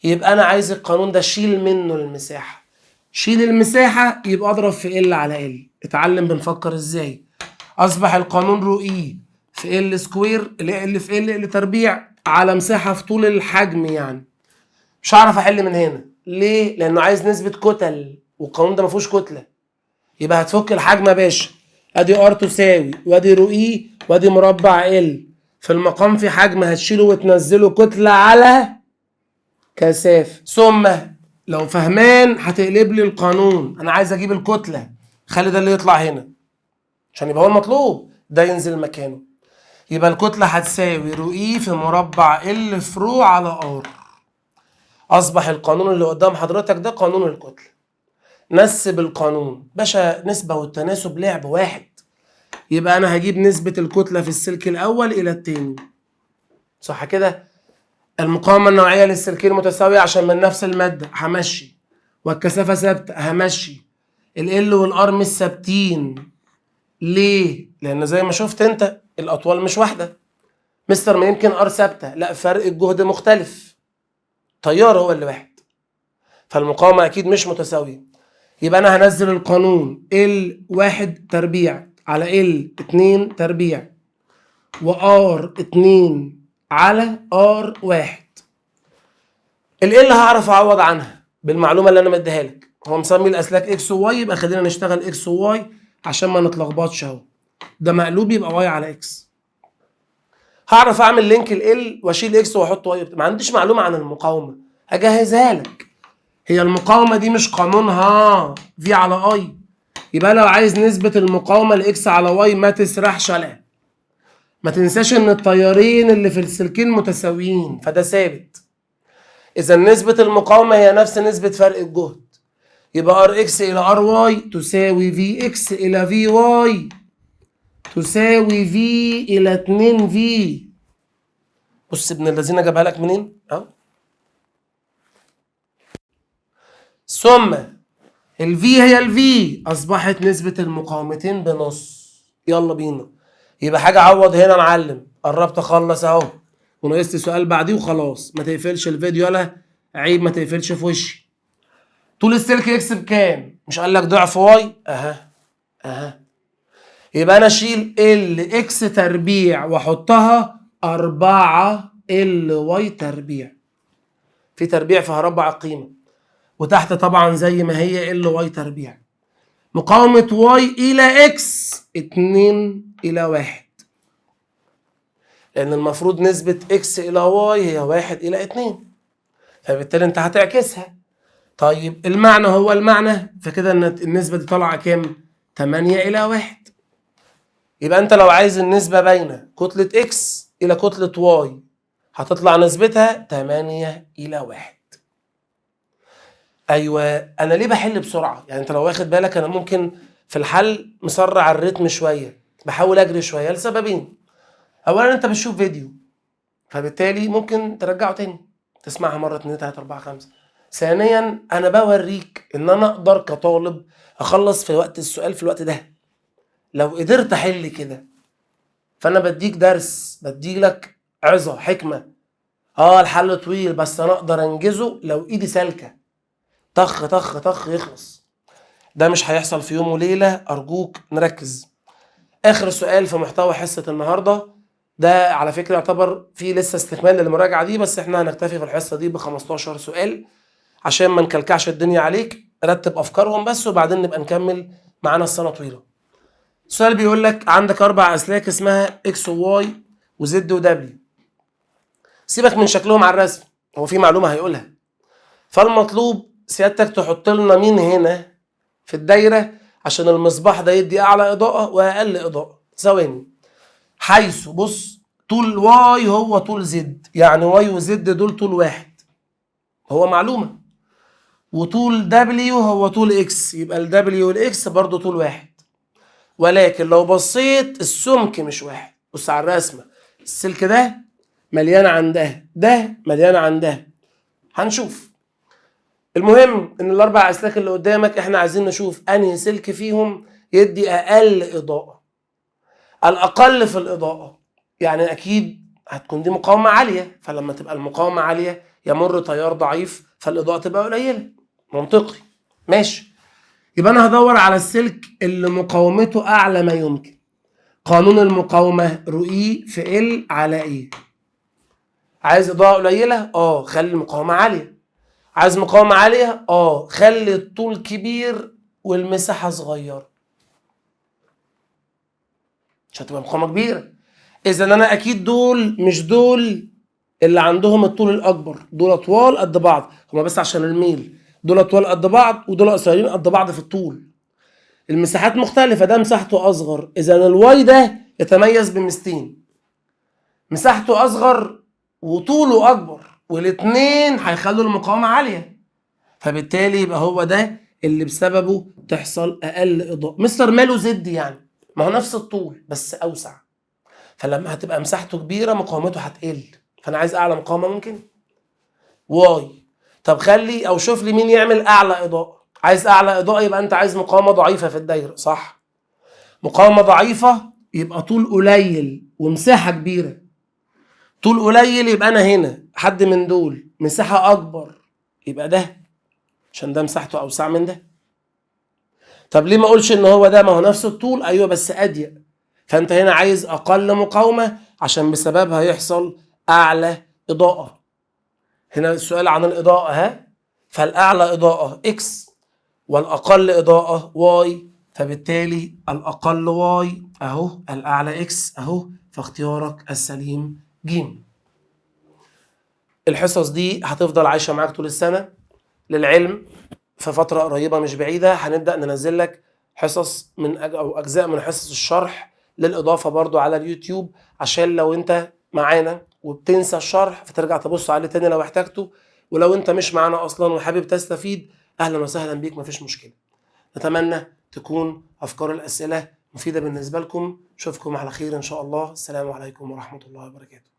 Speaker 1: يبقى انا عايز القانون ده شيل منه المساحه. شيل المساحه يبقى اضرب في ال على ال. اتعلم بنفكر ازاي. اصبح القانون رو اي في ال سكوير، ال في ال تربيع على مساحه في طول الحجم. يعني مش هعرف احل من هنا. ليه؟ لانه عايز نسبة كتل، والقانون ده ما فيهوش كتلة. يبقى هتفك الحجم يا باشا. ادي ار تساوي، وادي رو اي، وادي مربع ال. في المقام في حجم هتشيله وتنزله كتلة على كثافة. ثم لو فهمان هتقلب لي القانون، انا عايز اجيب الكتلة، خلي ده اللي يطلع هنا عشان يبقى هو المطلوب، ده ينزل مكانه. يبقى الكتلة هتساوي رو اي في مربع ال في رو على ار. اصبح القانون اللي قدام حضرتك ده قانون الكتله. نسب القانون باشا، نسبه والتناسب لعب واحد. يبقى انا هجيب نسبه الكتله في السلك الاول الى الثاني، صح كده؟ المقاومه النوعيه للسلكين متساويه عشان من نفس الماده، همشي. والكثافه ثابته، همشي. ال والار مش ثابتين. ليه؟ لان زي ما شفت انت الاطوال مش واحده. مستر ما يمكن ار ثابته، لا فرق الجهد مختلف، تيار هو اللي واحد، فالمقاومه اكيد مش متساويه. يبقى انا هنزل القانون ال1 تربيع على ال2 تربيع وR2 على R1. ال هعرف اعوض عنها بالمعلومه اللي انا مديها لك. هو مسمي الاسلاك اكس وواي، يبقى خلينا نشتغل اكس وواي عشان ما نتلخبطش اهو. ده مقلوب يبقى واي على اكس. هعرف اعمل لينك ال واشيل اكس واحط واي. ما عنديش معلومه عن المقاومه، هجهزها لك. هي المقاومة دي مش قانونها في على اي، يبقى لو عايز نسبة المقاومة لاكس على واي ما تسرحش عليها. ما تنساش ان التيارين اللي في السلكين متساويين، فده ثابت. اذا نسبة المقاومة هي نفس نسبة فرق الجهد، يبقى ار اكس الى ار واي تساوي في اكس الى في واي تساوي في الى 2 في. بص ابن الذين جابها لك منين اهو. ثم الفي هي الفي، اصبحت نسبة المقاومتين بنص. يلا بينا. يبقى حاجة عوض هنا يا معلم. قربت اخلص اهو، وناقصت سؤال بعديه وخلاص. ما تقفلش الفيديو، يلا عيب ما تقفلش في وشي. طول السلك اكس بكام؟ مش قال لك ضعف واي؟ اها. يبقى انا اشيل ال اكس تربيع واحطها 4 ال واي تربيع. في تربيع فهربع القيمة، وتحت طبعا زي ما هي ال واي تربيع. مقاومة واي إلى إكس 2 إلى 1، لأن المفروض نسبة إكس إلى واي هي 1 إلى 2، فبالتالي أنت هتعكسها. طيب المعنى هو المعنى، فكده إن النسبة دي طالعة كام؟ 8 إلى 1. يبقى أنت لو عايز النسبة بين كتلة إكس إلى كتلة واي هتطلع نسبتها 8:1. ايوه، انا ليه بحل بسرعه؟ يعني انت لو واخد بالك انا ممكن في الحل مسرع الريتم شويه، بحاول اجري شويه لسببين. اولا انت بتشوف فيديو، فبالتالي ممكن ترجعه تاني تسمعها مره 2 3 4 5. ثانيا انا بوريك ان انا اقدر كطالب اخلص في وقت السؤال في الوقت ده لو قدرت احل كده. فانا بديك درس، بديلك عظه حكمه. الحل طويل بس انا اقدر انجزه لو ايدي سالكه، طخ طخ طخ يخلص. ده مش هيحصل في يوم وليله، ارجوك نركز. اخر سؤال في محتوى حصه النهارده ده على فكره يعتبر في لسه استكمال للمراجعه دي، بس احنا هنكتفي في الحصه دي ب 15 سؤال عشان ما نكلكعش الدنيا عليك. رتب افكارهم بس وبعدين نبقى نكمل، معانا السنه طويله. السؤال بيقول لك عندك 4 اسلاك اسمها اكس وواي وزد ودبليو. سيبك من شكلهم على الرسم، هو في معلومه هيقولها. فالمطلوب سيادتك تحط لنا مين هنا في الدايره عشان المصباح ده يدي اعلى اضاءه واقل اضاءه. ثواني. حيث بص، طول واي هو طول زد، يعني واي وزد دول طول واحد، هو معلومه. وطول دبليو هو طول اكس، يبقى الدبليو والاكس برضو طول واحد. ولكن لو بصيت السمك مش واحد. بص على الرسمه، السلك ده مليان عن ده مليان عن ده. هنشوف. المهم ان الاربع اسلاك اللي قدامك احنا عايزين نشوف انهي سلك فيهم يدي اقل اضاءه. الاقل في الاضاءه يعني اكيد هتكون دي مقاومه عاليه، فلما تبقى المقاومه عاليه يمر تيار ضعيف فالاضاءه تبقى قليله. منطقي، ماشي. يبقى انا هدور على السلك اللي مقاومته اعلى ما يمكن. قانون المقاومه رؤي في ال على ايه. عايز اضاءه قليله، خلي المقاومه عاليه. عايز مقاومه عاليه، خلي الطول كبير والمساحه صغيره عشان تبقى مقاومه كبيره. اذا انا اكيد دول مش دول اللي عندهم الطول الاكبر، دول اطوال قد بعض، هما بس عشان الميل دول اطوال قد بعض ودول قصيرين قد بعض في الطول. المساحات مختلفه، ده مساحته اصغر، اذا الواي ده يتميز بميزتين: مساحته اصغر وطوله اكبر، والاثنين هيخلوا المقاومه عاليه. فبالتالي يبقى هو ده اللي بسببه تحصل اقل اضاءه. مستر ماله زد يعني، ما هو نفس الطول بس اوسع، فلما هتبقى مساحته كبيره مقاومته هتقل، فانا عايز اعلى مقاومه ممكن. واي. طب خلي او شوف لي مين يعمل اعلى اضاءه. عايز اعلى اضاءه يبقى انت عايز مقاومه ضعيفه في الدايره، صح؟ مقاومه ضعيفه يبقى طول قليل ومساحه كبيره. طول قليل يبقى انا هنا حد من دول، مساحه اكبر يبقى ده عشان ده مساحته اوسع من ده. طب ليه ما اقولش ان هو ده؟ ما هو نفس الطول، ايوه بس اضيق. فانت هنا عايز اقل مقاومه عشان بسببها يحصل اعلى اضاءه. هنا السؤال عن الاضاءه ها، فالاعلى اضاءه اكس والاقل اضاءه واي، فبالتالي الاقل واي اهو، الاعلى اكس اهو، فاختيارك السليم ج. الحصص دي هتفضل عايشه معاك طول السنه. للعلم في فتره قريبه مش بعيده هنبدا ننزل لك حصص من او اجزاء من حصص الشرح للاضافه برضو على اليوتيوب، عشان لو انت معانا وبتنسى الشرح فترجع تبص عليه تاني لو احتاجته. ولو انت مش معانا اصلا وحابب تستفيد، اهلا وسهلا بيك، مفيش مشكله. نتمنى تكون افكار الاسئله مفيده بالنسبه لكم. اشوفكم على خير ان شاء الله. السلام عليكم ورحمه الله وبركاته.